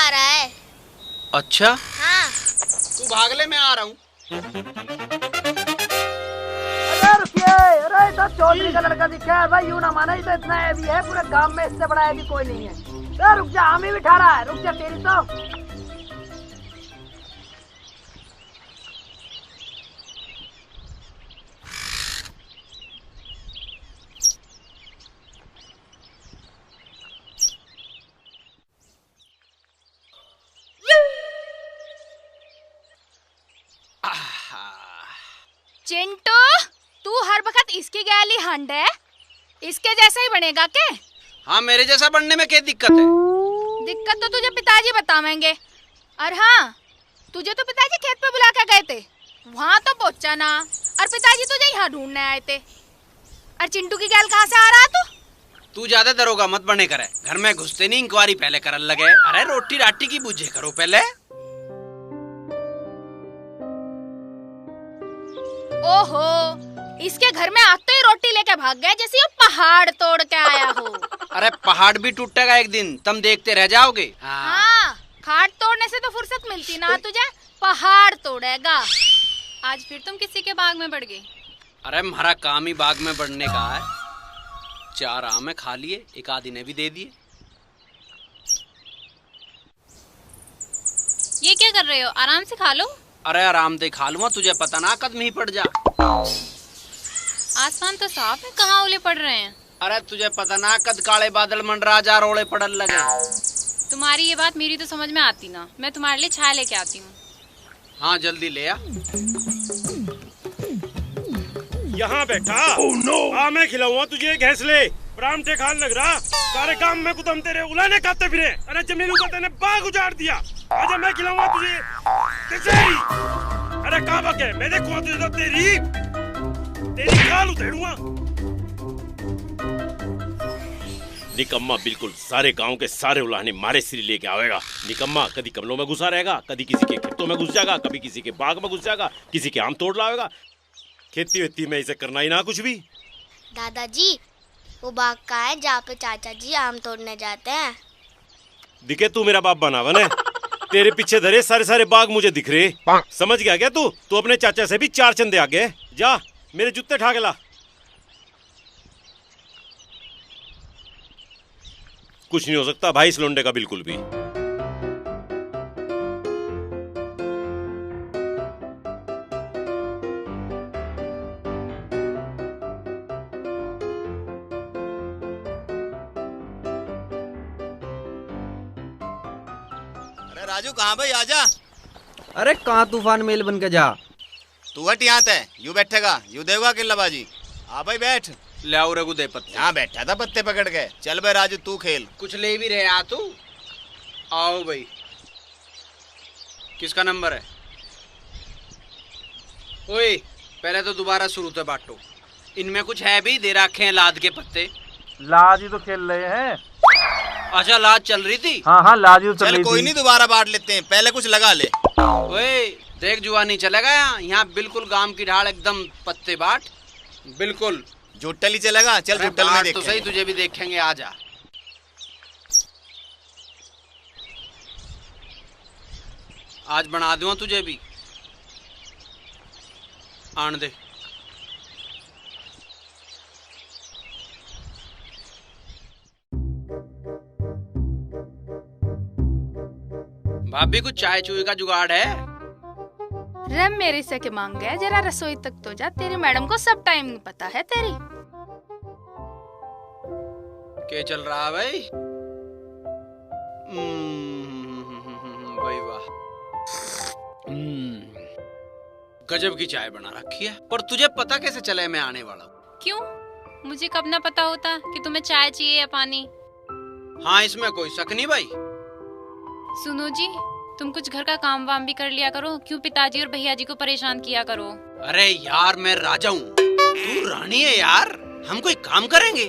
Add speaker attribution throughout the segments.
Speaker 1: आ रहा है।
Speaker 2: अच्छा
Speaker 1: हाँ।
Speaker 2: तू भाग ले, मैं आ रहा हूँ।
Speaker 3: अरे रुकिए, अरे तो चौधरी का लड़का दिखा है भाई, यूं ना माना, ये तो इतना हैवी है, पूरे गांव में इससे बड़ा हैवी कोई नहीं है। अरे रुक जा, हमें भी ठा रहा है, रुक जा तेरी तो।
Speaker 4: चिंटू, तू हर वक्त इसकी गैली हंड है, इसके जैसा ही बनेगा के?
Speaker 2: हाँ, मेरे जैसा बनने में क्या दिक्कत है?
Speaker 4: दिक्कत तो तुझे पिताजी बतावेंगे। और हाँ, तुझे तो पिताजी खेत पे बुला के गए थे, वहाँ तो पहुँचा ना, और पिताजी तुझे यहाँ ढूंढने आए थे। और चिंटू की गैल कहाँ से आ रहा तू?
Speaker 2: तू ज्यादा दरोगा मत बने करे, घर में घुसते नहीं इंक्वायरी पहले करन लगे। अरे रोटी राटी की बुझे करो पहले।
Speaker 4: ओहो, इसके घर में आज तो ही रोटी लेके भाग गए जैसे ये पहाड़ तोड़ के आया हो।
Speaker 2: अरे पहाड़ भी टूटेगा एक दिन, तुम देखते रह जाओगे।
Speaker 4: हाँ, खाट तोड़ने से तो फुर्सत मिलती ना तुझे, पहाड़ तोड़ेगा। आज फिर तुम किसी के बाग में बढ़ गई?
Speaker 2: अरे हमारा काम ही बाग में बढ़ने का है। 4 आम खा लिए, एक आधी ने भी दे दिए।
Speaker 4: ये क्या कर रहे हो? आराम से खा लो।
Speaker 2: अरे आराम से खा लूंगा, तुझे पता ना कदम ही पड़ जा।
Speaker 4: आसमान तो साफ है, कहाँ ओले पड़ रहे हैं?
Speaker 2: अरे तुझे पता ना कद काले बादल मंडरा जा, रोड़े पड़न लगे।
Speaker 4: तुम्हारी ये बात मेरी तो समझ में आती ना, मैं तुम्हारे लिए चाय लेके आती हूँ।
Speaker 2: हाँ जल्दी ले आ।
Speaker 5: यहाँ बैठा हाँ मैं खिलाऊंगा तुझे घैंसले, परामठे खान लग रहा। सारे काम में कुतम तेरे उलाने खाते फिरे। अरे जमीन का तेने बाग उजाड़ दिया, आजा मैं खिलाऊंगा तुझे। अरे कहाँ बके, मैं देखूंगा तुझे तो तेरी खाल उधेड़ूंगा। निकम्मा बिल्कुल सारे गांव के सारे उलाहने मारे सिर लेके आवेगा। निकम्मा कभी कमलों में घुसा रहेगा, कभी किसी के खेतों में घुस जाएगा, कभी किसी के बाग में घुस जाएगा, किसी के आम तोड़ लाएगा। खेती वेती में इसे करना ही ना कुछ भी।
Speaker 1: दादाजी, वो बाग का है जहाँ पे चाचा जी आम तोड़ने जाते हैं।
Speaker 5: दिखे तू मेरा बाप बना बने, तेरे पीछे धरे सारे बाग मुझे दिख रहे। समझ गया क्या तू? तू अपने चाचा से भी 4 चंदे आगे जा, मेरे जूते ठा के ला। कुछ नहीं हो सकता भाई इस लोंडे का बिल्कुल भी।
Speaker 6: राजू कहाँ भाई, आजा।
Speaker 7: अरे कहाँ तूफान मेल बन के जा।
Speaker 6: तू हट यहाँ ते, यू बैठेगा, यू देगा किल्लाबाजी। हाँ भाई बैठ।
Speaker 2: ले आओ रघु दे पत्ते।
Speaker 6: यहाँ बैठा था पत्ते पकड़ के। चल भाई राजू तू खेल।
Speaker 2: कुछ ले भी रहे आ तू। आओ भाई, किसका नंबर है? ओए पहले तो दोबारा शुरू से बांटो। इनमें कुछ है भी? दे रखे हैं लाद के पत्ते।
Speaker 3: लाज ही तो खेल रहे हैं।
Speaker 2: अच्छा लाद चल रही थी।
Speaker 3: हाँ लाज ही चल रही थी।
Speaker 6: कोई नहीं, दोबारा बांट लेते हैं, पहले कुछ लगा ले।
Speaker 2: ओए देख जुआ नहीं चलेगा यहाँ बिल्कुल गांव की ढाल एकदम पत्ते बांट, बिल्कुल
Speaker 6: जुट्टल ही चलेगा। चल जुट्टल में देखेंगे।
Speaker 2: तो सही, तुझे भी देखेंगे, आजा। आज बना दूंगा तुझे भी, आन दे। भाभी कुछ चाय चूहे का जुगाड़ है?
Speaker 4: रम मेरे से के मांग गया, जरा रसोई तक तो जा, तेरी मैडम को सब टाइम पता है तेरी।
Speaker 2: क्या चल रहा है भाई? भाई वाह, गजब की चाय बना रखी है। पर तुझे पता कैसे चले मैं आने वाला हूँ?
Speaker 4: क्यों? मुझे कब ना पता होता कि तुम्हें चाय चाहिए या पानी?
Speaker 2: हाँ इसमें कोई शक नहीं भाई।
Speaker 4: सुनो जी, तुम कुछ घर का काम वाम भी कर लिया करो, क्यों पिताजी और भैया जी को परेशान किया करो।
Speaker 2: अरे यार मैं राजा हूँ, तू रानी है यार, हम कोई काम करेंगे।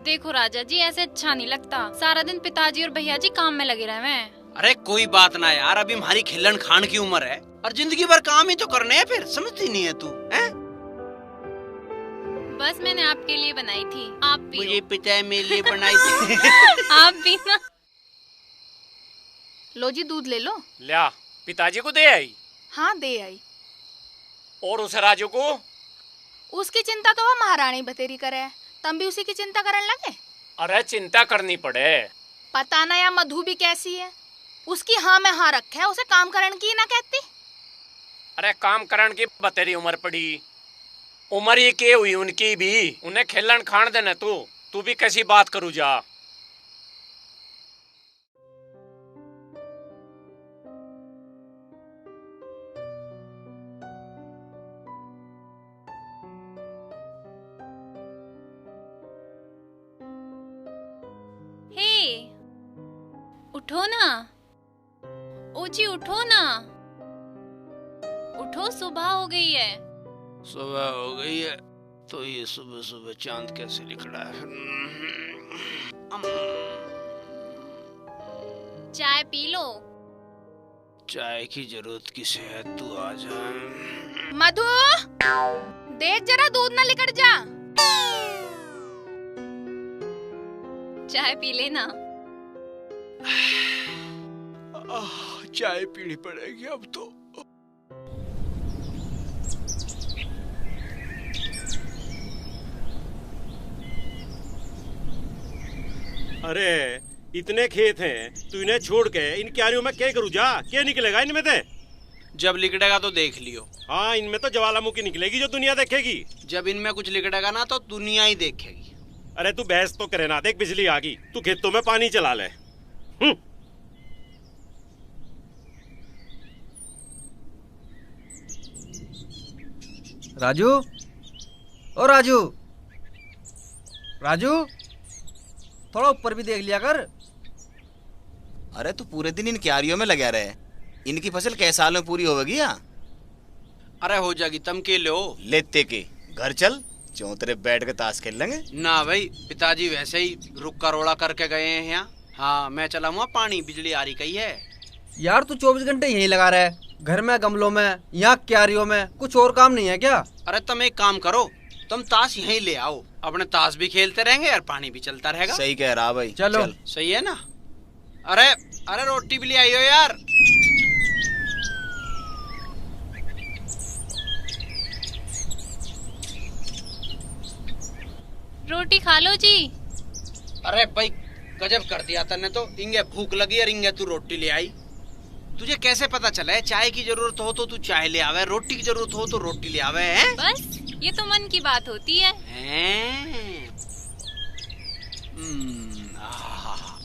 Speaker 4: देखो राजा जी, ऐसे अच्छा नहीं लगता, सारा दिन पिताजी और भैया जी काम में लगे रहे हैं।
Speaker 2: अरे कोई बात ना यार, अभी हमारी खिलन खान की उम्र है और जिंदगी भर काम ही तो करने हैं, फिर समझती नहीं है तू हैं?
Speaker 4: बस मैंने आपके लिए बनाई थी, आप भी।
Speaker 2: मुझे पता है मेरे लिए बनाई थी।
Speaker 4: आप भी ना। लो जी दूध ले लो।
Speaker 8: लिया, पिताजी को दे आई?
Speaker 4: हाँ दे आई।
Speaker 8: और उस राजू को?
Speaker 4: उसकी चिंता तो वह महारानी बतेरी करे है, तुम भी उसी की चिंता करने लगे।
Speaker 8: अरे चिंता करनी पड़े।
Speaker 4: पता ना या मधु भी कैसी है, उसकी हाँ में हाँ रखे है, उसे काम करने की ना कहती।
Speaker 8: अरे काम करने की बतेरी उम्र पड़ी, उम्र ही के हुई उनकी भी, उन्हें खेलन खान देने। तू भी कैसी बात करू जा।
Speaker 9: हे उठो ना, ओ जी उठो ना, उठो सुबह हो गई है।
Speaker 2: सुबह हो गई है तो ये सुबह सुबह चांद कैसे निकला है?
Speaker 9: चाय पी लो।
Speaker 2: चाय की जरूरत किसे है, तू आ जा।
Speaker 4: मधु देख जरा दूध ना लिकड़ जा।
Speaker 9: चाय पी लेना।
Speaker 2: चाय पीनी पड़ेगी अब तो।
Speaker 5: अरे इतने खेत हैं, तू इन्हें छोड़ के इन क्यारियों में क्या करूँ जा? क्या निकलेगा इनमें से?
Speaker 2: जब लिकड़ेगा तो देख लियो।
Speaker 5: हाँ, इनमें तो ज्वालामुखी निकलेगी जो दुनिया देखेगी।
Speaker 2: जब इनमें कुछ लिकड़ेगा ना तो दुनिया ही देखेगी।
Speaker 5: अरे तू बहस तो करे ना, देख बिजली आ गई, तू खेतों में पानी चला ले।
Speaker 7: राजू, ओ राजू, राजू थोड़ा ऊपर भी देख लिया कर।
Speaker 6: अरे तू पूरे दिन इन क्यारियों में लगा रहे, इनकी फसल कैसे साल में पूरी होगी या?
Speaker 2: अरे हो जाएगी, तम के लो
Speaker 6: लेते के घर चल, चौतरे बैठ के ताश खेल लेंगे।
Speaker 2: ना भाई, पिताजी वैसे ही रुक्का रोड़ा करके गए हैं यहाँ। हाँ मैं चला हुआ, पानी बिजली आ रही कही है।
Speaker 7: यार तू 24 घंटे यहीं लगा रहा है, घर में, गमलों में, यहाँ क्यारियों में, कुछ और काम नहीं है क्या?
Speaker 2: अरे तुम एक काम करो, तुम ताश यहीं ले आओ, अपने ताश भी खेलते रहेंगे और पानी भी चलता रहेगा।
Speaker 6: सही कह रहा भाई,
Speaker 7: चलो
Speaker 6: चल।
Speaker 2: सही है ना? अरे अरे रोटी भी ले आई हो यार।
Speaker 9: रोटी खा लो जी।
Speaker 2: अरे भाई गजब कर दिया तने तो, इंगे भूख लगी और इंगे तू रोटी ले आई। तुझे कैसे पता चला है चाय की जरूरत हो तो तू चाय ले आवे, रोटी की जरूरत हो तो रोटी ले आवे हैं?
Speaker 9: बस ये तो मन की बात होती है।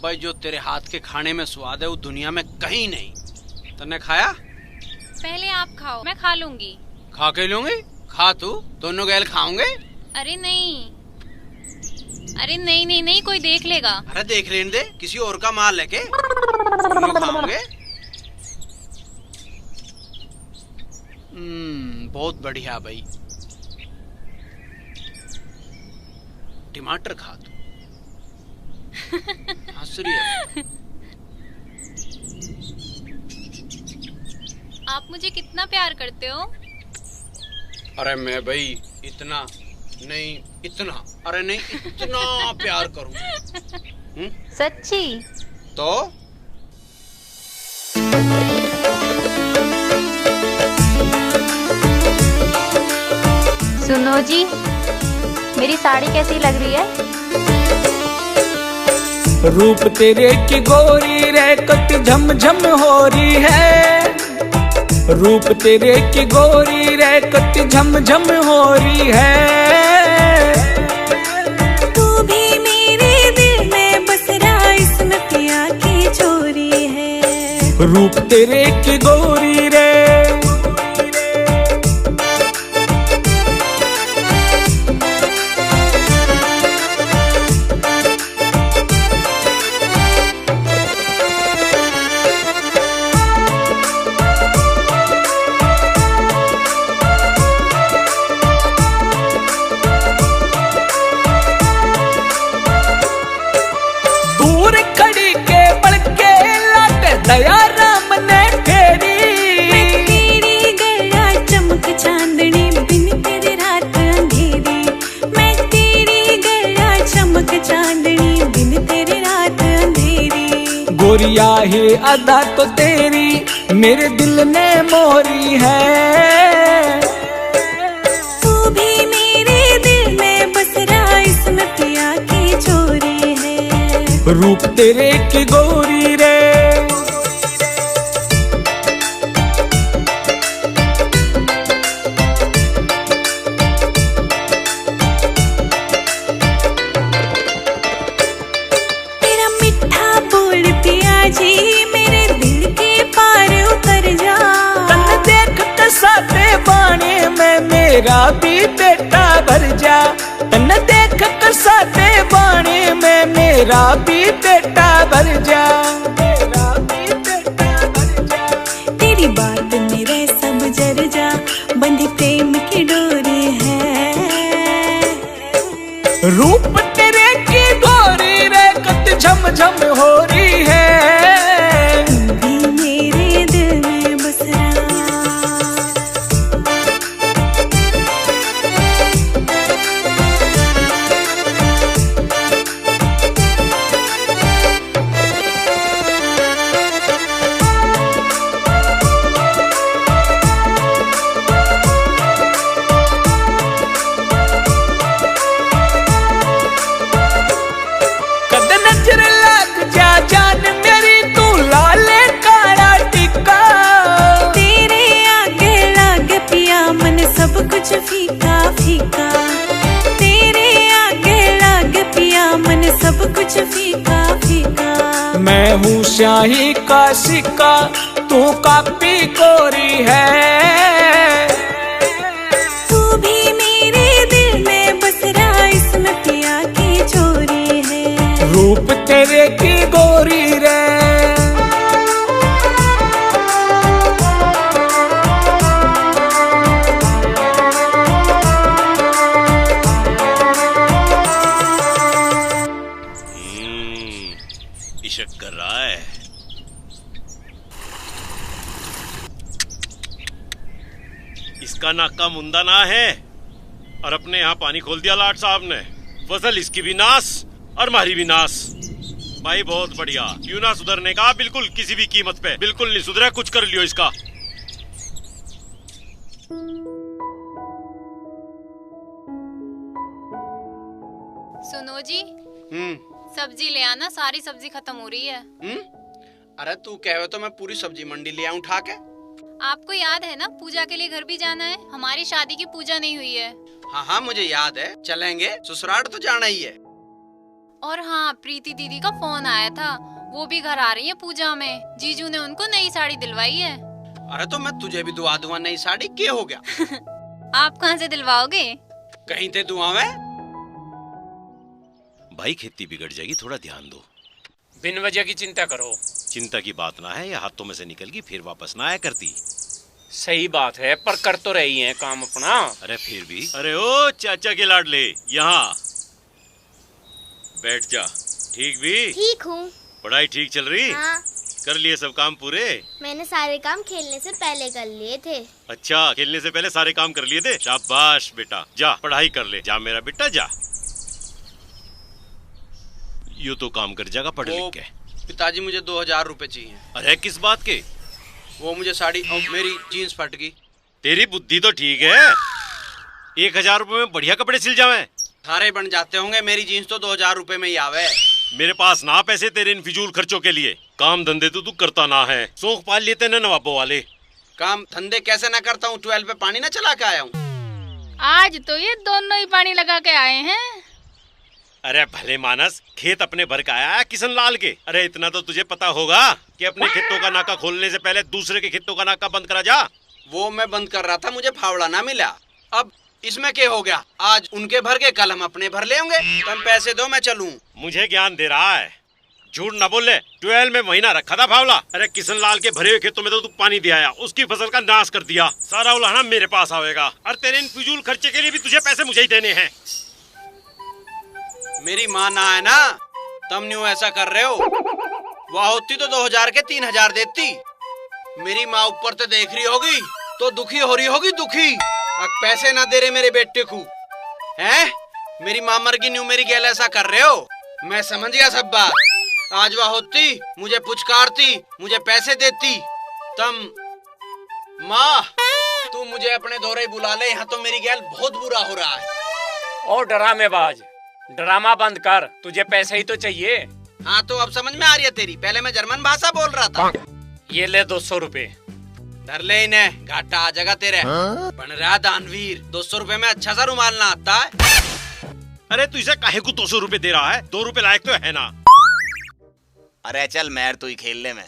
Speaker 2: भाई जो तेरे हाथ के खाने में स्वाद है वो दुनिया में कहीं नहीं। तने खाया?
Speaker 9: पहले आप खाओ, मैं खा लूंगी।
Speaker 2: खा के लूंगी? खा तू, दोनों गैल खाओगे।
Speaker 9: अरे नहीं, अरे नहीं नहीं नहीं, कोई देख लेगा।
Speaker 2: अरे देख लेने दे, किसी और का माल लेके दोनों खाओगे। बहुत बढ़िया भाई। टमाटर खा तू। हंस रही है।
Speaker 9: आप मुझे कितना प्यार करते हो?
Speaker 2: अरे मैं भाई इतना नहीं, इतना, अरे नहीं इतना प्यार करूं।
Speaker 9: सच्ची?
Speaker 2: तो
Speaker 10: सुनो जी, मेरी साड़ी कैसी लग रही है?
Speaker 11: रूप तेरे की गोरी रे कट झम झम हो रही है, रूप तेरे की गोरी रे कट झम झम हो रही है।
Speaker 12: तू भी मेरे दिल में बस रहा, इसमें पिया की चोरी है।
Speaker 11: रूप तेरे की गोरी रे दया राम ने फेरी, या ही अदा तो तेरी मेरे दिल ने मोरी है।
Speaker 12: तू भी मेरे दिल में बस रहा, इसमें पिया की चोरी है।
Speaker 11: रूप तेरे की गोरी रे।
Speaker 12: जी मेरे दिल के पार उतर जा।
Speaker 11: तन देख कसाते बाणे में मेरा भी बेटा भर जा। तन देख कसाते बाणे में मेरा भी बेटा भर जा। मेरा भी बेटा भर जा।
Speaker 12: तेरी बात मेरे सब जर जा, बंधी प्रेम की डोरी है।
Speaker 11: रूप तेरे की गोरी रे कत झम झम हो रही है।
Speaker 12: फीका फीका तेरे आगे लाग पिया, मन सब कुछ फीका फीका।
Speaker 11: मैं हूँ शाही का सिक्का, तू कापी कोरी है।
Speaker 12: तू भी मेरे दिल में बस रहा, इसमें पिया की चोरी है।
Speaker 11: रूप तेरे की गोरी रे।
Speaker 5: इशक कर रहा है। इसका नाका मुंदा ना है और अपने यहाँ पानी खोल दिया लाट साहब ने। फसल इसकी भी नाश और हमारी भी नाश। भाई बहुत बढ़िया, क्यों ना सुधरने का, बिल्कुल किसी भी कीमत पे। बिल्कुल नहीं सुधरा, कुछ कर लियो इसका।
Speaker 9: सुनो जी, सब्जी ले आना, सारी सब्जी खत्म हो रही है।
Speaker 2: अरे तू कहे तो मैं पूरी सब्जी मंडी ले आऊं उठा के।
Speaker 9: आपको याद है ना, पूजा के लिए घर भी जाना है। हमारी शादी की पूजा नहीं हुई है।
Speaker 2: हाँ हाँ मुझे याद है, चलेंगे। ससुराल तो जाना ही है।
Speaker 9: और हाँ, प्रीति दीदी का फोन आया था, वो भी घर आ रही है पूजा में। जीजू ने उनको नई साड़ी दिलवाई है।
Speaker 2: अरे तो मैं तुझे भी दुआ दूंगा नई साड़ी, क्या हो गया?
Speaker 9: आप कहाँ से दिलवाओगे?
Speaker 2: कहीं ते दुआ में।
Speaker 5: भाई खेती बिगड़ जाएगी, थोड़ा ध्यान दो।
Speaker 8: बिन वजह की चिंता करो।
Speaker 5: चिंता की बात ना है, या हाथों में से निकल गई फिर वापस ना आया करती।
Speaker 8: सही बात है, पर कर तो रही है काम अपना।
Speaker 5: अरे फिर भी। अरे ओ चाचा के लाडले, यहाँ बैठ जा। ठीक भी?
Speaker 1: ठीक हूँ।
Speaker 5: पढ़ाई ठीक चल रही?
Speaker 1: हाँ।
Speaker 5: कर लिए सब काम पूरे?
Speaker 1: मैंने सारे काम खेलने से पहले कर लिए थे।
Speaker 5: अच्छा, खेलने से पहले सारे काम कर लिए थे। शाबाश बेटा, जा पढ़ाई कर ले। जा मेरा बेटा जा। यू तो काम कर जाएगा पढ़ लिख के।
Speaker 2: पिताजी मुझे 2000 रुपए चाहिए।
Speaker 5: अरे किस बात के?
Speaker 2: वो मुझे साड़ी और मेरी जीन्स फट गई।
Speaker 5: तेरी बुद्धि तो ठीक है, 1000 रुपए में बढ़िया कपड़े सिल जावे।
Speaker 2: थारे बन जाते होंगे, मेरी जीन्स तो 2000 रुपए में ही आवे।
Speaker 5: मेरे पास ना पैसे तेरे इन फिजूल खर्चों के लिए। काम धंधे तो तू करता ना है, शौक पाल लेते न नवाबों वाले।
Speaker 2: काम धंधे कैसे ना करता हूँ, 12 पे पानी ना चला के आया हूँ।
Speaker 4: आज तो ये दोनों ही पानी लगा के आए हैं।
Speaker 5: अरे भले मानस, खेत अपने भर का आया किशन लाल के। अरे इतना तो तुझे पता होगा कि अपने खेतों का नाका खोलने से पहले दूसरे के खेतों का नाका बंद करा जा।
Speaker 2: वो मैं बंद कर रहा था, मुझे फावड़ा ना मिला। अब इसमें क्या हो गया, आज उनके भर के कल हम अपने भर ले होंगे। तुम पैसे दो मैं चलूं।
Speaker 5: मुझे ज्ञान दे रहा है, झूठ ना बोले। 12 में महीना रखा था फावला। अरे किशन लाल के भरे हुए खेतों में तो तू पानी दे आया, उसकी फसल का नाश कर दिया। सारा उलाहना मेरे पास आवेगा और तेरे इन फिजूल खर्चे के लिए भी तुझे पैसे मुझे ही देने हैं।
Speaker 2: मेरी माँ ना है ना, तुम न्यू ऐसा कर रहे हो। वह होती तो 2000 के 3000 देती। मेरी माँ ऊपर तो देख रही होगी तो दुखी हो रही होगी, दुखी। अब पैसे ना दे रहे मेरे बेटे को, हैं? मेरी माँ मर गई न्यू मेरी गैल ऐसा कर रहे हो। मैं समझ गया सब बात। आज वह होती, मुझे पुचकारती, मुझे पैसे देती। तम माँ, तू मुझे अपने दौरे बुला ले, यहाँ तो मेरी गैल बहुत बुरा हो रहा है।
Speaker 8: ओ ड्रामेबाज, ड्रामा बंद कर, तुझे पैसे ही तो चाहिए।
Speaker 2: हाँ तो अब समझ में आ रही है तेरी, पहले मैं जर्मन भाषा बोल रहा था।
Speaker 8: ये ले 200 रुपए।
Speaker 2: धर ले इन्हें, घाटा आ जाएगा तेरे। बन रहा दानवीर, 200 रुपए में अच्छा सा रुमाल ना आता है।
Speaker 5: अरे तू इसे काहे को 200 रुपए दे रहा है? 2 रुपए लायक तो है ना।
Speaker 6: अरे चल मैर तू ही खेल ले में।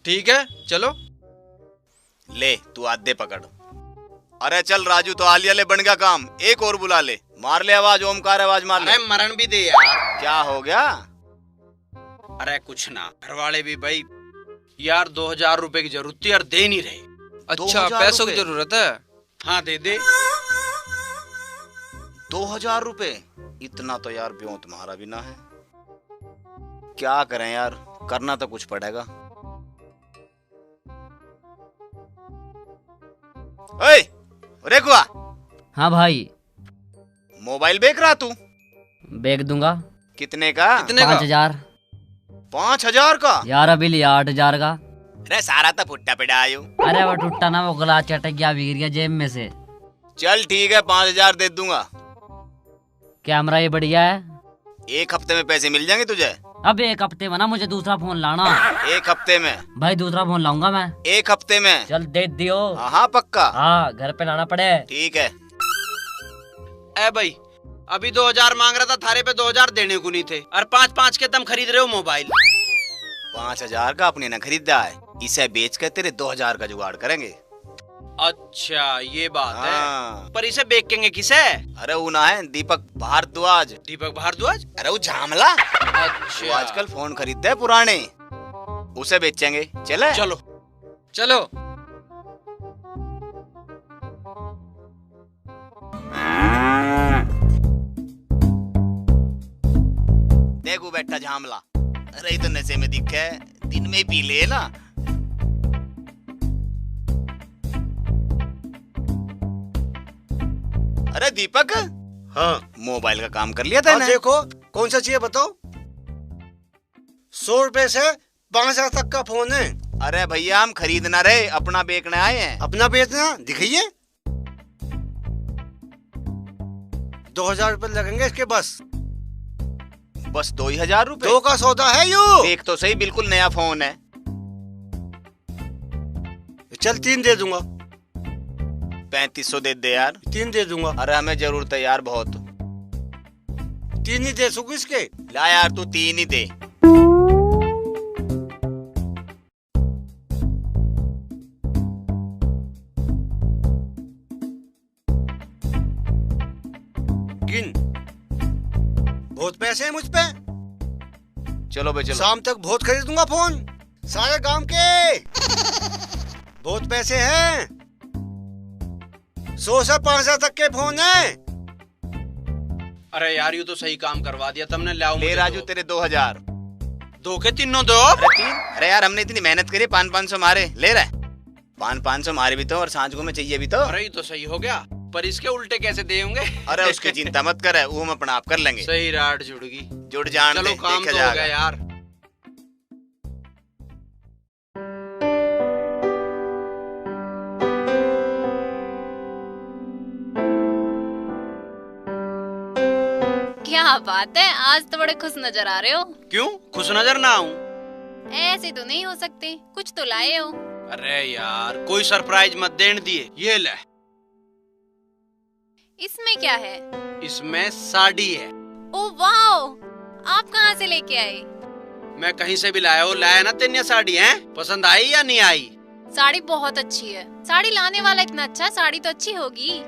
Speaker 7: ठीक है चलो।
Speaker 6: ले तू आधे पकड़। अरे चल राजू, तो आलिया ले बन गया काम, एक और बुला ले। मार ले आवाज, ओमकार आवाज मार ले।
Speaker 2: अरे मरण भी दे यार।
Speaker 6: क्या हो गया?
Speaker 2: अरे कुछ ना, घर वाले भी भाई यार 2000 रुपए की जरूरत थी और दे नहीं रहे।
Speaker 7: अच्छा पैसों की जरूरत है?
Speaker 2: हाँ दे दे।
Speaker 6: 2000 रुपए? इतना तो यार ब्यों तुम्हारा भी ना है। क्या करें यार, करना तो कुछ पड़ेगा। ओए रेकुआ।
Speaker 13: हाँ भाई।
Speaker 6: मोबाइल बेच रहा तू?
Speaker 13: बेच दूंगा।
Speaker 6: कितने का?
Speaker 13: 5000।
Speaker 6: 5000 का?
Speaker 13: यार अभी लिया 8000 का।
Speaker 6: अरे सारा तो फुट्टा पिटा आयु।
Speaker 13: अरे वो टूटा ना, वो गला चटक गया, बिगड़ गया जेब में से।
Speaker 6: चल ठीक है, 5000 दे दूंगा।
Speaker 13: कैमरा ये बढ़िया है।
Speaker 6: 1 हफ्ते में पैसे मिल जाएंगे तुझे।
Speaker 13: अब 1 हफ्ते में ना, मुझे दूसरा फोन लाना।
Speaker 6: 1 हफ्ते में?
Speaker 13: भाई दूसरा फोन लाऊंगा मैं।
Speaker 6: 1 हफ्ते में?
Speaker 13: चल दे दियो।
Speaker 6: हाँ पक्का।
Speaker 13: हाँ घर पे लाना पड़े।
Speaker 6: ठीक है।
Speaker 2: ए भाई अभी 2000 मांग रहा था, थारे पे 2000 देने को नहीं थे और 5-5 के दम खरीद रहे हो मोबाइल।
Speaker 6: 5000 का अपने ने खरीदा है, इसे बेच कर तेरे 2000 का जुगाड़ करेंगे।
Speaker 2: अच्छा ये बात है। पर इसे बेचेंगे किसे?
Speaker 6: अरे वो ना है दीपक भारद्वाज।
Speaker 2: दीपक भारद्वाज?
Speaker 6: अरे वो झामला।
Speaker 2: अच्छा।
Speaker 6: वो आजकल फोन खरीदते हैं पुराने, उसे बेचेंगे। चले?
Speaker 2: चलो
Speaker 7: चलो।
Speaker 6: देखो बैठा झामला। अरे तो नशे में दिखे है, दिन में पी ले ना। अरे दीपक।
Speaker 14: हाँ
Speaker 6: मोबाइल का काम कर लिया था ना?
Speaker 14: देखो कौन सा चाहिए बताओ। 100 रुपए से 5000 तक का फोन है।
Speaker 6: अरे भैया हम खरीदना रहे, अपना बेचने आए हैं।
Speaker 14: अपना बेचना? दिखाइए। 2000 रुपए लगेंगे इसके बस।
Speaker 6: बस 2000 रुपए?
Speaker 14: 2 का सौदा है यू।
Speaker 6: देख तो सही, बिल्कुल नया फोन है।
Speaker 14: चल 3 दे दूंगा।
Speaker 6: 3500 दे दे यार।
Speaker 14: 3 दे दूंगा।
Speaker 6: अरे हमें जरूरत है यार बहुत।
Speaker 14: 3 ही दे सकूं इसके?
Speaker 6: ला यार तू 3 ही दे।
Speaker 14: गिन। बहुत पैसे हैं मुझ पे।
Speaker 6: चलो भाई चलो।
Speaker 14: शाम तक बहुत खरीदूंगा फोन, सारे गांव के। बहुत पैसे हैं। 100 से 5000 तक के फोन है।
Speaker 2: अरे यार ये तो सही काम करवा दिया तुमने।
Speaker 6: ले राजू तेरे 2000।
Speaker 2: 2 के 3 दो।
Speaker 6: अरे यार हमने इतनी मेहनत करी, 500 मारे ले रहे। 500 मारे भी तो, और सांझ को में चाहिए भी तो।
Speaker 2: अरे ये तो सही हो गया, पर इसके उल्टे कैसे दे होंगे?
Speaker 6: अरे उसकी चिंता मत कर, वो हम अपना आप कर लेंगे।
Speaker 2: सही राट जुड़गी।
Speaker 6: जुड़ जान।
Speaker 2: चलो काम तो हो गया यार।
Speaker 9: क्या बात है, आज तो बड़े खुश नजर आ रहे हो।
Speaker 2: क्यों खुश नजर ना आऊं?
Speaker 9: ऐसे तो नहीं हो सकते, कुछ तो लाए हो।
Speaker 2: अरे यार कोई सरप्राइज मत देने दिए। ये ले।
Speaker 9: इसमें क्या है?
Speaker 2: इसमें साड़ी है।
Speaker 9: ओ वाओ, आप कहाँ से लेके आए?
Speaker 2: मैं कहीं से भी लाया हो। लाया ना तेनिया साड़ी है, पसंद आई या नहीं आई?
Speaker 9: साड़ी बहुत अच्छी है। साड़ी लाने वाला इतना अच्छा, साड़ी तो अच्छी होगी।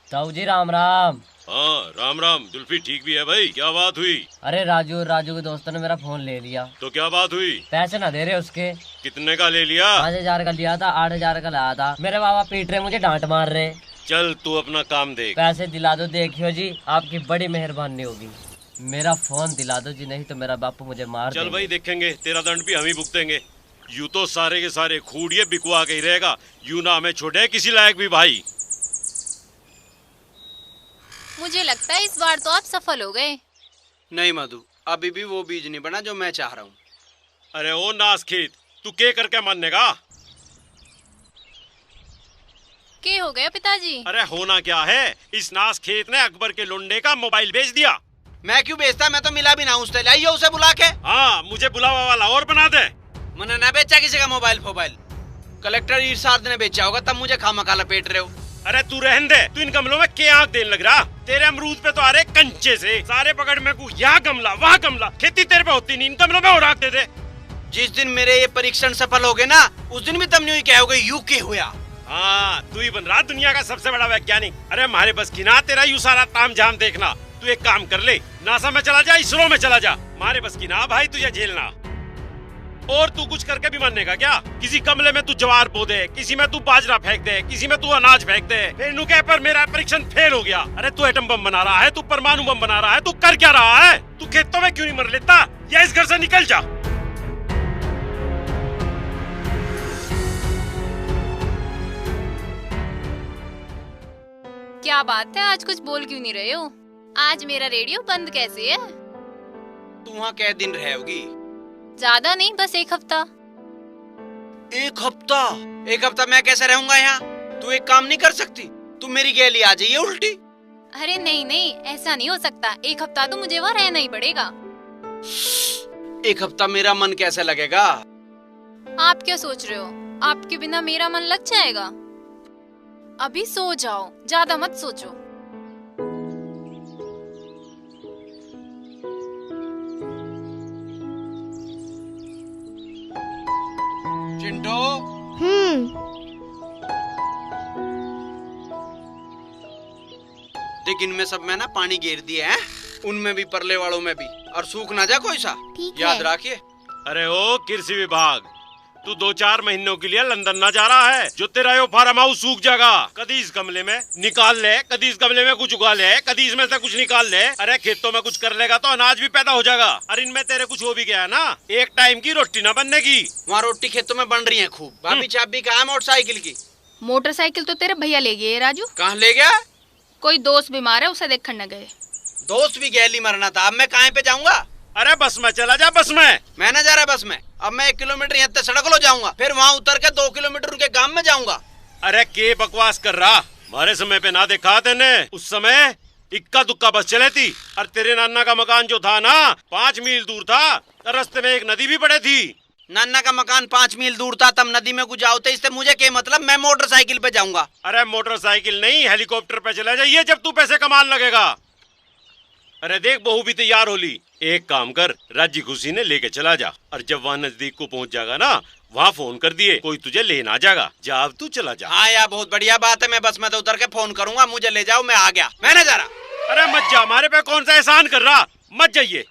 Speaker 13: ताऊ जी राम राम।
Speaker 5: हाँ राम राम। जुल्फी ठीक भी है भाई, क्या बात हुई?
Speaker 13: अरे राजू के दोस्तों ने मेरा फोन ले लिया।
Speaker 5: तो क्या बात हुई?
Speaker 13: पैसे ना दे रहे उसके।
Speaker 5: कितने का ले लिया?
Speaker 13: 5000 का लिया था, 8000 का लाया था। मेरे बाबा पीट रहे, मुझे डांट मार रहे।
Speaker 5: चल तू अपना काम देख।
Speaker 13: पैसे दिला दो, देखियो जी आपकी बड़ी मेहरबानी होगी। मेरा फोन दिला दो जी, नहीं तो मेरा बापू मुझे मार
Speaker 5: चल भाई देखेंगे, तेरा दंड भी हम ही भुगतेंगे। यूँ तो सारे के सारे खूड़िए बिकवा के ही रहेगा, यूँ ना हमें छोड़े किसी लायक भी भाई।
Speaker 9: मुझे लगता है इस बार तो आप सफल हो गए।
Speaker 2: नहीं मधु, अभी भी वो बीज नहीं बना जो मैं चाह रहा हूँ।
Speaker 5: अरे ओ नास खेत, तू के करके मानेगा?
Speaker 9: के हो गया पिताजी?
Speaker 5: अरे होना क्या है, इस नास खेत ने अकबर के लुंडे का मोबाइल बेच दिया।
Speaker 2: मैं क्यों बेचता, मैं तो मिला भी ना उससे। लाइए उसे बुला के।
Speaker 5: हाँ, मुझे बुलावा वाला और बना दे।
Speaker 2: मैंने ना बेचा किसी का मोबाइल फोबाइल। कलेक्टर इरशाद ने बेचा होगा, तब मुझे खामखा लपेट रहे हो।
Speaker 5: अरे तू रहन दे, तू इन गमलों में क्या आग देने लग रहा? तेरे अमरूद पे तो आ रहे कंचे से, सारे पकड़ में को यहाँ गमला वहाँ गमला, खेती तेरे पे होती नहीं, इन गमलों में उड़ा दे दे।
Speaker 2: जिस दिन मेरे ये परीक्षण सफल हो गए ना, उस दिन भी तुम न्यू कहोगे यू के हुआ।
Speaker 5: हाँ, तू ही बन रहा दुनिया का सबसे बड़ा वैज्ञानिक। अरे हमारे बस की ना तेरा यू सारा ताम झाम देखना। तू एक काम कर ले, नासा में चला जा, इसरो में चला जा, हमारे बस की ना भाई तुझे झेलना। और तू कुछ करके भी मानेगा क्या? किसी गमले में तू ज्वार बो दे, किसी में तू बाजरा फेंक दे, किसी में तू अनाज फेंक दे, फिर नु कह पर मेरा परीक्षण फेल हो गया। अरे तू एटम बम बना रहा है, तू परमाणु बम बना रहा है, तू कर क्या रहा है? तू खेतों में क्यों नहीं मर लेता? या इस घर से निकल जा।
Speaker 9: क्या बात है, आज कुछ बोल क्यों नहीं रहे हो? आज मेरा रेडियो बंद कैसे है?
Speaker 2: तू वहाँ कै दिन रहेगी?
Speaker 9: ज्यादा नहीं, बस एक हफ्ता।
Speaker 2: एक हफ्ता? एक हफ्ता मैं कैसे रहूंगा यहाँ? तू एक काम नहीं कर सकती? तू मेरी गैली आ जाइए उल्टी।
Speaker 9: अरे नहीं नहीं, ऐसा नहीं हो सकता। एक हफ्ता तो मुझे वहाँ रहना ही पड़ेगा।
Speaker 2: एक हफ्ता मेरा मन कैसे लगेगा?
Speaker 9: आप क्या सोच रहे हो, आपके बिना मेरा मन लग जाएगा? अभी सो जाओ, ज्यादा मत सोचो।
Speaker 2: चिंटू। देख इनमें सब में ना पानी घेर दिया है, उनमें भी परले वालों में भी, और सूख ना जा कोई सा, याद रखिए।
Speaker 5: अरे ओ कृषि विभाग, तू 2-4 महीनों के लिए लंदन ना जा रहा है? जो तेरा यो फार्म हाउस सूख जाएगा। कदी इस गमले में निकाल ले, कदी इस गमले में कुछ उगा ले, कदी इसमें से कुछ निकाल ले। अरे खेतों में कुछ कर लेगा तो अनाज भी पैदा हो जाएगा। अरे इनमें तेरे कुछ हो भी गया ना, एक टाइम की रोटी ना बनने की।
Speaker 2: वहाँ रोटी खेतों में बन रही है खूब। भाभी चाबी कहाँ है मोटरसाइकिल की?
Speaker 4: मोटरसाइकिल तो तेरे भैया ले गए राजू।
Speaker 2: कहाँ ले गया?
Speaker 4: कोई दोस्त बीमार है, उसे देखने न गए।
Speaker 2: दोस्त भी गैली मरना था, अब मैं कहाँ पे जाऊंगा?
Speaker 5: अरे बस में चला जा, बस में।
Speaker 2: मैं ना जा रहा बस में। अब मैं 1 किलोमीटर यहाँ तक सड़क लो जाऊंगा, फिर वहाँ उतर के 2 किलोमीटर उनके गांव में जाऊंगा।
Speaker 5: अरे के बकवास कर रहा? हमारे समय पे ना देखा तेने? उस समय इक्का दुक्का बस चले थी, और तेरे नाना का मकान जो था ना 5 मील दूर था, रास्ते में एक नदी भी पड़े थी।
Speaker 2: नाना का मकान 5 मील दूर था, तब नदी में कुछ जाओ थे, इससे मुझे क्या मतलब? मैं मोटरसाइकिल पे जाऊंगा।
Speaker 5: अरे मोटरसाइकिल नहीं, हेलीकॉप्टर पे चला जाइए जब तू पैसे कमाने लगेगा। अरे देख बहू भी तैयार होली, एक काम कर, राजी खुशी ने लेके चला जा, और जब वहाँ नजदीक को पहुँच जाएगा ना, वहाँ फोन कर दिए, कोई तुझे लेना आ जाएगा। जा अब तू चला जा।
Speaker 2: हाँ यार बहुत बढ़िया बात है, मैं बस में तो उतर के फोन करूंगा, मुझे ले जाओ, मैं आ गया, मैं ना जा रहा।
Speaker 5: अरे मत जा, हमारे पे कौन सा एहसान कर रहा, मत जाइए।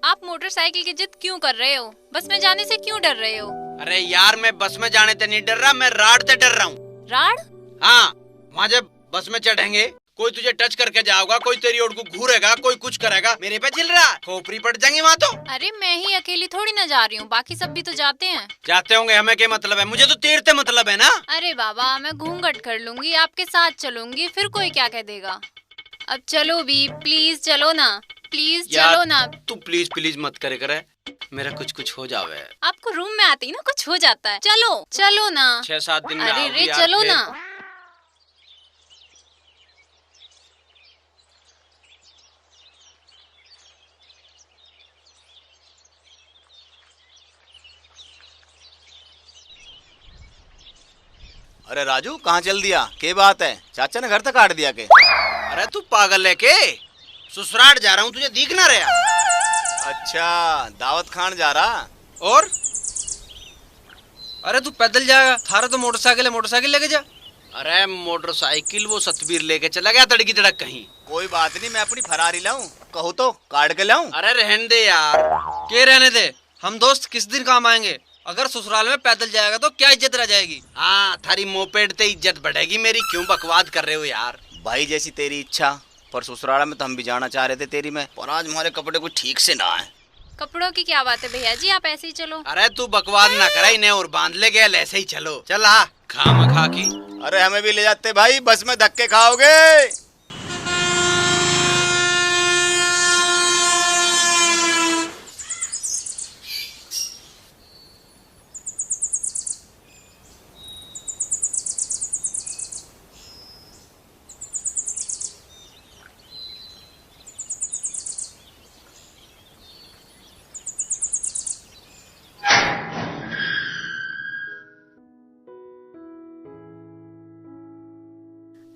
Speaker 9: आप मोटरसाइकिल की जिद क्यों कर रहे हो? बस में जाने से क्यों डर रहे हो?
Speaker 2: अरे यार मैं बस में जाने से नहीं डर रहा, मैं राड से डर रहा हूँ।
Speaker 9: राड?
Speaker 2: हाँ, वहाँ जब बस में चढ़ेंगे, कोई तुझे टच करके जाओगा, कोई तेरी ओर को घूरेगा, कोई कुछ करेगा, मेरे पे चिल रहा, खोपड़ी पड़ जाएंगी वहाँ तो।
Speaker 9: अरे मैं ही अकेली थोड़ी ना जा रही हूँ, बाकी सब भी तो जाते हैं।
Speaker 2: जाते होंगे, हमें क्या मतलब है? मुझे तो तेरे से मतलब है ना।
Speaker 9: अरे बाबा, मैं घूंघट कर लूंगी, आपके साथ चलूंगी, फिर कोई क्या कह देगा। अब चलो भी, प्लीज चलो ना, प्लीज चलो ना।
Speaker 2: तू प्लीज प्लीज मत करे, मेरा कुछ कुछ हो जावे।
Speaker 9: आपको रूम में आते ही ना कुछ हो जाता है। चलो चलो ना।
Speaker 2: 6-7 दिन में
Speaker 9: अरे रे चलो ना।
Speaker 6: अरे राजू कहाँ चल दिया? के बात है? चाचा ने घर तक काट दिया के?
Speaker 2: अरे तू पागल है के? ससुराल जा रहा हूँ, तुझे दिख ना रहा?
Speaker 6: अच्छा, दावत खान जा रहा?
Speaker 2: और
Speaker 7: अरे तू पैदल जाएगा, थारा तो मोटरसाइकिल है, मोटरसाइकिल लेके जा।
Speaker 2: अरे मोटरसाइकिल वो सतबीर लेके चला गया तड़की तड़क कहीं।
Speaker 6: कोई बात नहीं, मैं अपनी फरारी लाऊं, कहो तो काट के लाऊं।
Speaker 2: अरे रहने दे यार।
Speaker 7: के रहने दे, हम दोस्त किस दिन काम आएंगे? अगर ससुराल में पैदल जाएगा तो क्या इज्जत रह जाएगी?
Speaker 2: हाँ, थारी मोपेड ते इज्जत बढ़ेगी मेरी, क्यों बकवाद कर रहे हो यार?
Speaker 6: भाई जैसी तेरी इच्छा, पर ससुराल में तो हम भी जाना चाह रहे थे तेरी में, पर आज हमारे कपड़े कुछ ठीक से ना है।
Speaker 9: कपड़ों की क्या बात है भैया जी, आप ऐसे ही चलो।
Speaker 2: अरे तू बकवास ना करे, इन्हें और बांध ले गया, ऐसे ही चलो। चल आ, खामखा की।
Speaker 6: अरे हमें भी ले जाते भाई, बस में धक्के खाओगे।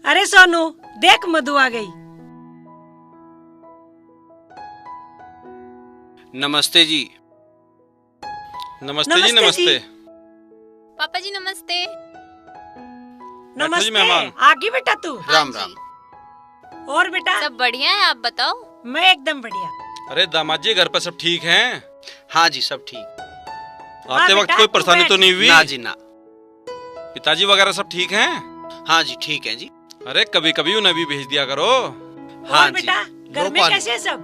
Speaker 15: अरे सोनू देख, मधु आ गई।
Speaker 2: नमस्ते जी। नमस्ते जी। नमस्ते
Speaker 9: पापा जी। नमस्ते।
Speaker 15: नमस्ते
Speaker 2: मेहमान।
Speaker 15: आगे बेटा तू।
Speaker 2: राम राम।
Speaker 15: और बेटा?
Speaker 9: सब बढ़िया है, आप बताओ।
Speaker 15: मैं एकदम बढ़िया।
Speaker 16: अरे दामाद जी, घर पर सब ठीक हैं?
Speaker 2: हाँ जी, सब ठीक।
Speaker 16: आते वक्त कोई परेशानी तो नहीं हुई?
Speaker 2: ना जी ना।
Speaker 16: पिताजी वगैरह सब ठीक हैं?
Speaker 2: हाँ जी ठीक है जी।
Speaker 16: अरे कभी कभी उन्हें भी भेज दिया करो।
Speaker 2: हाँ
Speaker 15: और बेटा घर में कैसे है सब?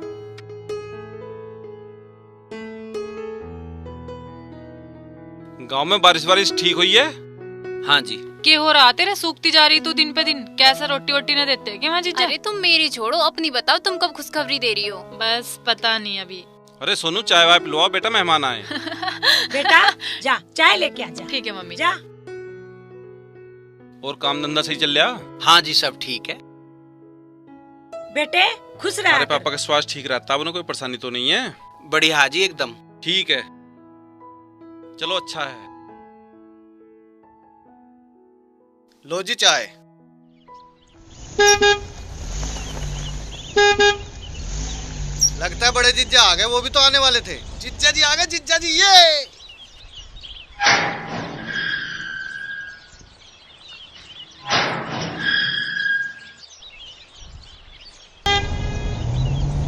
Speaker 16: गांव में बारिश ठीक हुई है?
Speaker 2: हाँ जी।
Speaker 17: के हो रहा तेरा, सूखती जा रही तू दिन पे दिन। कैसा रोटी वोटी न देते क्या वहाँ जीजा?
Speaker 9: अरे तुम मेरी छोड़ो, अपनी बताओ, तुम कब खुशखबरी दे रही हो?
Speaker 17: बस पता नहीं अभी।
Speaker 16: अरे सोनू चाय वाय पिलवा बेटा, मेहमान आए।
Speaker 15: बेटा जा चाय लेके आ जा।
Speaker 17: ठीक है मम्मी।
Speaker 15: जा।
Speaker 16: और काम धंधा सही चल रहा?
Speaker 2: हाँ जी सब ठीक है।
Speaker 15: बेटे खुश रहा।
Speaker 16: अरे पापा का स्वास्थ्य ठीक रहता है, उन्हें कोई परेशानी तो नहीं है?
Speaker 2: बढ़िया हाँ जी एकदम
Speaker 16: ठीक है। चलो अच्छा है।
Speaker 6: लो जी चाय। लगता है बड़े जीजा आ गए, वो भी तो आने वाले थे। जीजा जी आ गए, जीजा जी ये।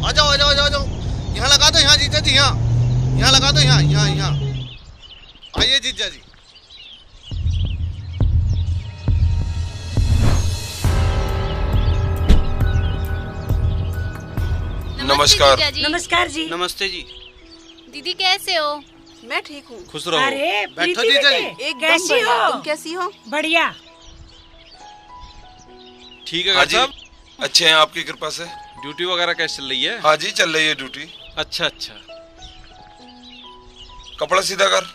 Speaker 6: आ जाओ आ जाओ आ जाओ। यहाँ लगा दो, यहाँ जीजा जी, यहाँ लगा दो, यहाँ। आइए जीजा जी।
Speaker 9: नमस्कार।
Speaker 15: नमस्कार जी।
Speaker 2: नमस्ते जी।
Speaker 9: दीदी कैसे हो?
Speaker 18: मैं ठीक हूँ।
Speaker 16: खुश रहो।
Speaker 15: अरे
Speaker 6: बैठो
Speaker 15: प्रीति
Speaker 6: जीजा
Speaker 15: बेटे,
Speaker 6: जी।
Speaker 18: एकदम
Speaker 15: कैसी
Speaker 18: बढ़िया।
Speaker 15: हो?
Speaker 18: तुम कैसी हो?
Speaker 15: बढ़िया।
Speaker 16: ठीक है
Speaker 19: हाँ जी,
Speaker 16: साहब।
Speaker 19: अच्छे हैं आपकी कृपा से।
Speaker 16: ड्यूटी वगैरह कैसे चल रही है?
Speaker 19: हाँ जी चल रही है ड्यूटी।
Speaker 16: अच्छा अच्छा।
Speaker 19: कपड़ा सीधा कर।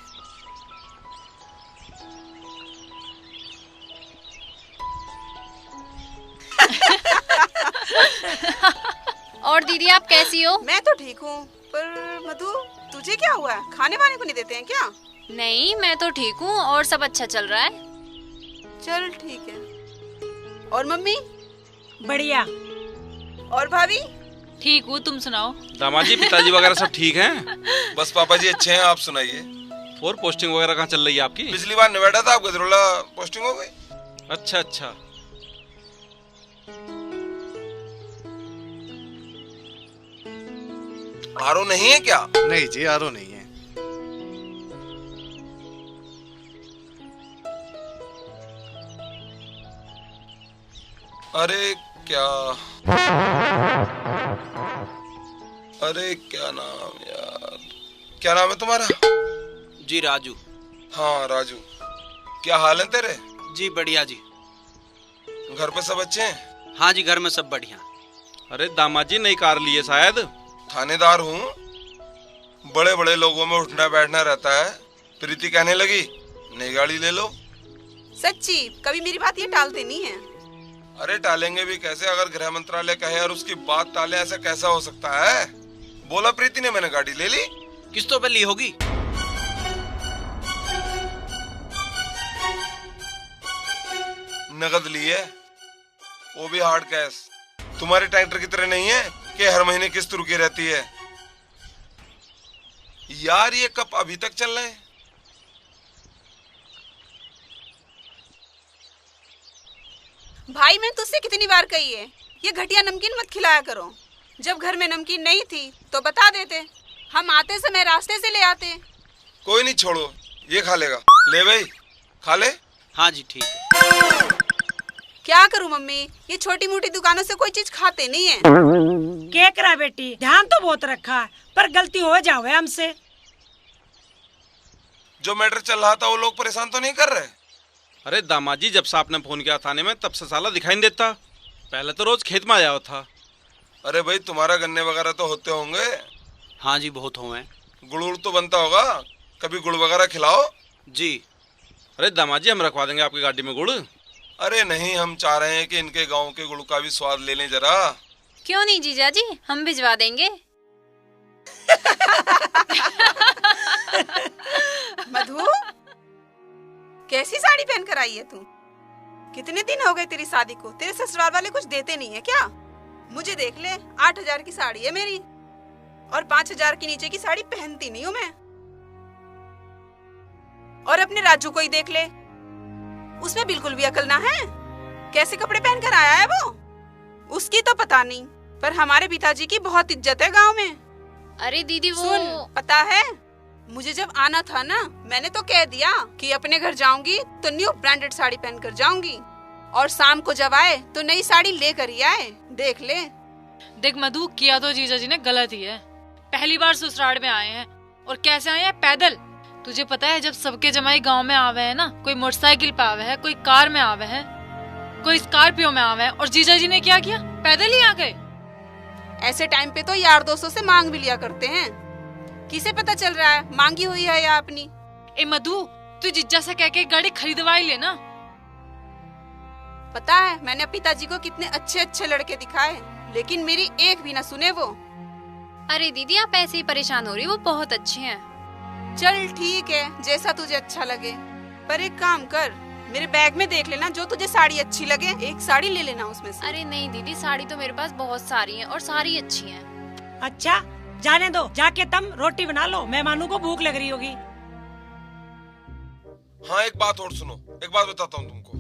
Speaker 9: और दीदी आप कैसी हो?
Speaker 18: मैं तो ठीक हूँ, पर मधु तुझे क्या हुआ है? खाने वाने को नहीं देते हैं क्या?
Speaker 9: नहीं मैं तो ठीक हूँ और सब अच्छा चल रहा है।
Speaker 18: चल ठीक है। और मम्मी?
Speaker 15: बढ़िया।
Speaker 18: और भाभी?
Speaker 17: ठीक हूँ, तुम सुनाओ।
Speaker 16: दामाद जी पिताजी वगैरह सब ठीक हैं?
Speaker 19: बस पापा जी अच्छे हैं, आप सुनाइए।
Speaker 16: और पोस्टिंग वगैरह कहाँ चल रही है आपकी?
Speaker 19: पिछली बार नोएडा था, आपका गजरोला पोस्टिंग हो गई।
Speaker 16: अच्छा अच्छा।
Speaker 19: आरो नहीं है क्या?
Speaker 6: नहीं जी आरो नहीं है।
Speaker 19: अरे क्या नाम यार, क्या नाम है तुम्हारा?
Speaker 2: जी राजू।
Speaker 19: हाँ राजू। क्या हाल है तेरे?
Speaker 2: जी बढ़िया जी।
Speaker 19: घर पे सब अच्छे हैं?
Speaker 2: हाँ जी घर में सब बढ़िया।
Speaker 16: अरे दामाद जी नई कार ली है शायद?
Speaker 19: थानेदार हूँ, बड़े बड़े लोगों में उठना बैठना रहता है। प्रीति कहने लगी नई गाड़ी ले लो।
Speaker 18: सच्ची? कभी मेरी बात ये टालते नहीं है।
Speaker 19: अरे टालेंगे भी कैसे, अगर गृह मंत्रालय कहे और उसकी बात टाले, ऐसा कैसा हो सकता है? बोला प्रीति ने मैंने गाड़ी ले ली।
Speaker 2: किस्तों पे ली होगी?
Speaker 19: नगद ली है, वो भी हार्ड कैश। तुम्हारे ट्रैक्टर की तरह नहीं है कि हर महीने किस्त रुकी रहती है। यार ये कप अभी तक चल रहे हैं।
Speaker 18: भाई मैं तुझसे कितनी बार कही है, ये घटिया नमकीन मत खिलाया करो। जब घर में नमकीन नहीं थी तो बता देते, हम आते समय रास्ते से ले आते।
Speaker 19: कोई नहीं छोड़ो, ये खा लेगा। ले भाई खा ले।
Speaker 2: हाँ जी ठीक है।
Speaker 18: क्या करूं मम्मी, ये छोटी मोटी दुकानों से कोई चीज खाते नहीं है।
Speaker 15: क्या करा बेटी, ध्यान तो बहुत रखा है पर गलती हो जावे हमसे।
Speaker 19: जो मैटर चल रहा था वो लोग परेशान तो नहीं कर रहे?
Speaker 16: अरे दामाद जी, जब से आपने फोन किया थाने में तब से साला दिखाई नहीं देता। पहले तो रोज खेत में आ जाओ था।
Speaker 19: अरे भाई तुम्हारा गन्ने वगैरह तो होते होंगे?
Speaker 2: हाँ जी बहुत हुए।
Speaker 19: गुड़ तो बनता होगा, कभी गुड़ वगैरह खिलाओ।
Speaker 2: जी।
Speaker 16: अरे दामाद जी, हम रखवा देंगे आपकी गाड़ी में गुड़।
Speaker 19: अरे नहीं, हम चाह रहे हैं कि इनके गांव के गुड़ का भी स्वाद ले लें जरा।
Speaker 9: क्यों नहीं जीजा जी, हम भिजवा देंगे।
Speaker 18: मधु, कैसी साड़ी पहन कर आई है तू? कितने दिन हो गए तेरी शादी को, तेरे ससुराल वाले कुछ देते नहीं है क्या? मुझे देख ले, 8,000 की साड़ी है मेरी और 5,000 के नीचे की साड़ी पहनती नहीं हूँ मैं। और अपने राजू को ही देख ले, उसमें बिल्कुल भी अकल ना है। कैसे कपड़े पहन कर आया है वो, उसकी तो पता नहीं, पर हमारे पिताजी की बहुत इज्जत है गांव में।
Speaker 9: अरे दीदी वो
Speaker 18: सुन, पता है मुझे जब आना था ना, मैंने तो कह दिया कि अपने घर जाऊंगी तो न्यू ब्रांडेड साड़ी पहन कर जाऊंगी, और शाम को जब आए तो नई साड़ी लेकर ही आए। देख ले।
Speaker 17: देख मधु, किया तो जीजा जी ने गलत ही है। पहली बार ससुराल में आए हैं और कैसे आए हैं? पैदल। तुझे पता है जब सबके जमाई गांव में आवे है ना, कोई मोटरसाइकिल पे आवे है, कोई कार में आवे है, कोई स्कॉर्पियो में आवे है, और जीजा जी ने क्या किया? पैदल ही आ गए।
Speaker 18: ऐसे टाइम पे तो यार दोस्तों से मांग भी लिया करते हैं। किसे पता चल रहा है मांगी हुई है या अपनी?
Speaker 17: ए मधु, तू जीजा से कह के गाड़ी खरीदवाई लेना।
Speaker 18: पता है मैंने पिताजी को कितने अच्छे अच्छे लड़के दिखाए, लेकिन मेरी एक भी ना सुने वो।
Speaker 9: अरे दीदी आप ऐसे ही परेशान हो रही, वो बहुत अच्छे हैं।
Speaker 18: चल ठीक है, जैसा तुझे अच्छा लगे, पर एक काम कर, मेरे बैग में देख लेना, जो तुझे साड़ी अच्छी लगे एक साड़ी ले लेना उसमें से।
Speaker 9: अरे नहीं दीदी, साड़ी तो मेरे पास बहुत सारी हैं और सारी अच्छी हैं।
Speaker 15: अच्छा जाने दो, जाके तुम रोटी बना लो, मेहमानों को भूख लग रही होगी।
Speaker 19: हाँ एक बात और सुनो, एक बात बताता हूँ तुमको।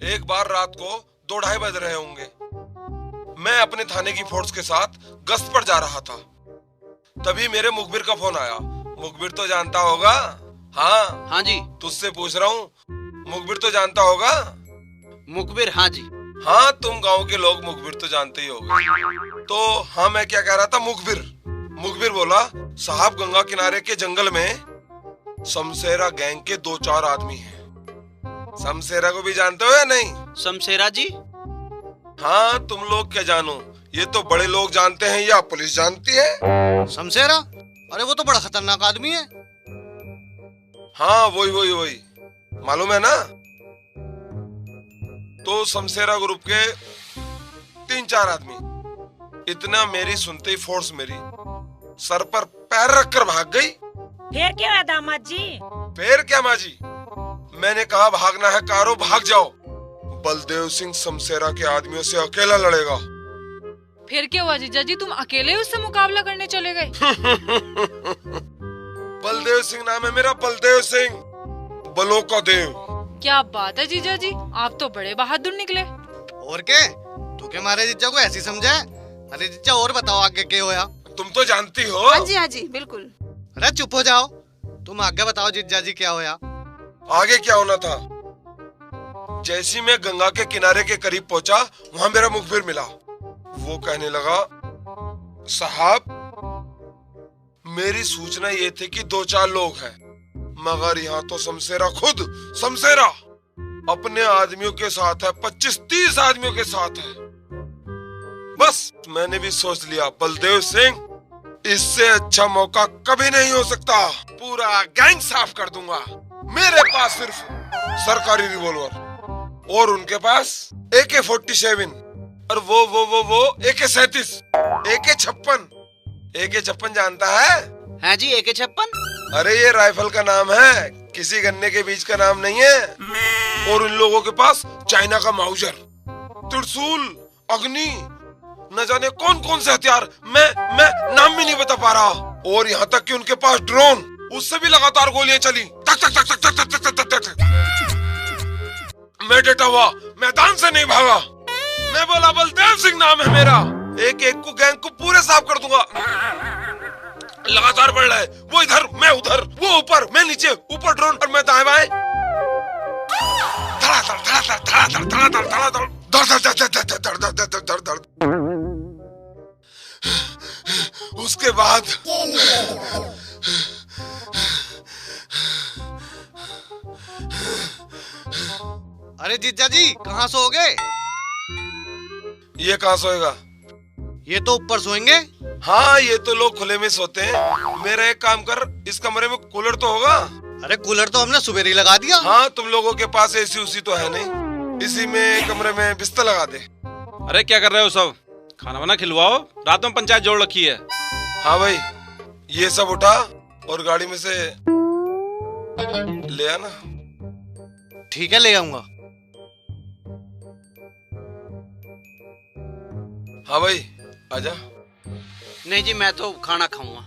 Speaker 19: एक बार रात को 2-2:30 बज रहे होंगे, मैं अपने थाने की फोर्स के साथ गश्त पर जा रहा था, तभी मेरे मुखबिर का फोन आया। मुखबिर तो जानता होगा? हाँ
Speaker 2: हाँ जी।
Speaker 19: तुझसे पूछ रहा हूँ, मुखबिर तो जानता होगा?
Speaker 2: मुखबिर? हाँ जी।
Speaker 19: हाँ तुम गांव के लोग मुखबिर तो जानते ही होगे। तो हाँ मैं क्या कह रहा था, मुखबिर बोला, साहब गंगा किनारे के जंगल में शमशेरा गैंग के 2-4 आदमी हैं। शमशेरा को भी जानते हो या नहीं?
Speaker 2: शमशेरा जी?
Speaker 19: हाँ तुम लोग क्या जानो, ये तो बड़े लोग जानते हैं या पुलिस जानती है।
Speaker 14: शमशेरा? अरे वो तो बड़ा खतरनाक आदमी है।
Speaker 19: हाँ वही मालूम है ना। तो शमशेरा ग्रुप के 3-4 आदमी, इतना मेरी सुनते ही फोर्स मेरी सर पर पैर रखकर भाग गई।
Speaker 15: फिर क्या है दामाद जी?
Speaker 19: फिर क्या माँ जी, मैंने कहा भागना है कारो भाग जाओ। बलदेव सिंह शमशेरा के आदमियों से अकेला लड़ेगा।
Speaker 17: फिर क्या हुआ जीजा जी, तुम अकेले उससे मुकाबला करने चले गए?
Speaker 19: बलदेव सिंह नाम है मेरा, बलदेव सिंह, बलों का देव।
Speaker 17: क्या बात है जीजा जी, आप तो बड़े बहादुर निकले।
Speaker 14: और क्या, तू के मारे जीजा को ऐसी समझा? अरे जीजा और बताओ आगे क्या होया?
Speaker 19: तुम तो जानती हो।
Speaker 18: हाँ जी बिल्कुल।
Speaker 14: अरे चुप हो जाओ, तुम आगे बताओ जीजा जी क्या होया?
Speaker 19: आगे क्या होना था, जैसी मैं गंगा के किनारे के करीब पहुंचा, वहां मेरा मुखबिर मिला। वो कहने लगा, साहब मेरी सूचना ये थी कि 2-4 लोग हैं, मगर यहाँ तो शमशेरा खुद, शमशेरा अपने आदमियों के साथ है, 25-30 आदमियों के साथ है। बस मैंने भी सोच लिया, बलदेव सिंह इससे अच्छा मौका कभी नहीं हो सकता, पूरा गैंग साफ कर दूंगा। मेरे पास सिर्फ सरकारी रिवॉल्वर और उनके पास AK-47 और वो AK-37, AK-56 जानता है?
Speaker 2: हाँ जी AK-56।
Speaker 19: अरे ये राइफल का नाम है, किसी गन्ने के बीज का नाम नहीं है। और उन लोगों के पास चाइना का माउजर, त्रिशूल, अग्नि, न जाने कौन कौन से हथियार, मैं नाम भी नहीं बता पा रहा। और यहाँ तक कि उनके पास ड्रोन, उससे भी लगातार गोलियां चली, तक तक तक तक तक तक तक तक। मैं डटा हुआ, मैदान से नहीं भागा। मैं बोला, बलदेव सिंह नाम है मेरा, एक को गैंग को पूरे साफ कर दूंगा। लगातार बढ़ रहा है, वो इधर मैं उधर, वो ऊपर मैं नीचे, ऊपर ड्रोन और मैं दाएं बाएं। धड़ाधड़ उसके बाद
Speaker 14: अरे जीजा जी कहाँ सोओगे?
Speaker 19: ये कहाँ सोएगा?
Speaker 14: ये तो ऊपर सोएंगे।
Speaker 19: हाँ ये तो लोग खुले में सोते हैं। मेरा एक काम कर, इस कमरे में कूलर तो होगा?
Speaker 14: अरे कूलर तो हमने सुबह ही लगा दिया।
Speaker 19: हाँ तुम लोगों के पास एसी उसी तो है नहीं, इसी में कमरे में बिस्तर लगा दे।
Speaker 16: अरे क्या कर रहे हो सब? खाना वाना खिलवाओ, रात में पंचायत जोड़ रखी है।
Speaker 19: हाँ भाई ये सब उठा और गाड़ी में से ले आना।
Speaker 14: ठीक है ले आऊंगा।
Speaker 19: हाँ भाई आजा।
Speaker 2: नहीं जी मैं तो खाना खाऊंगा।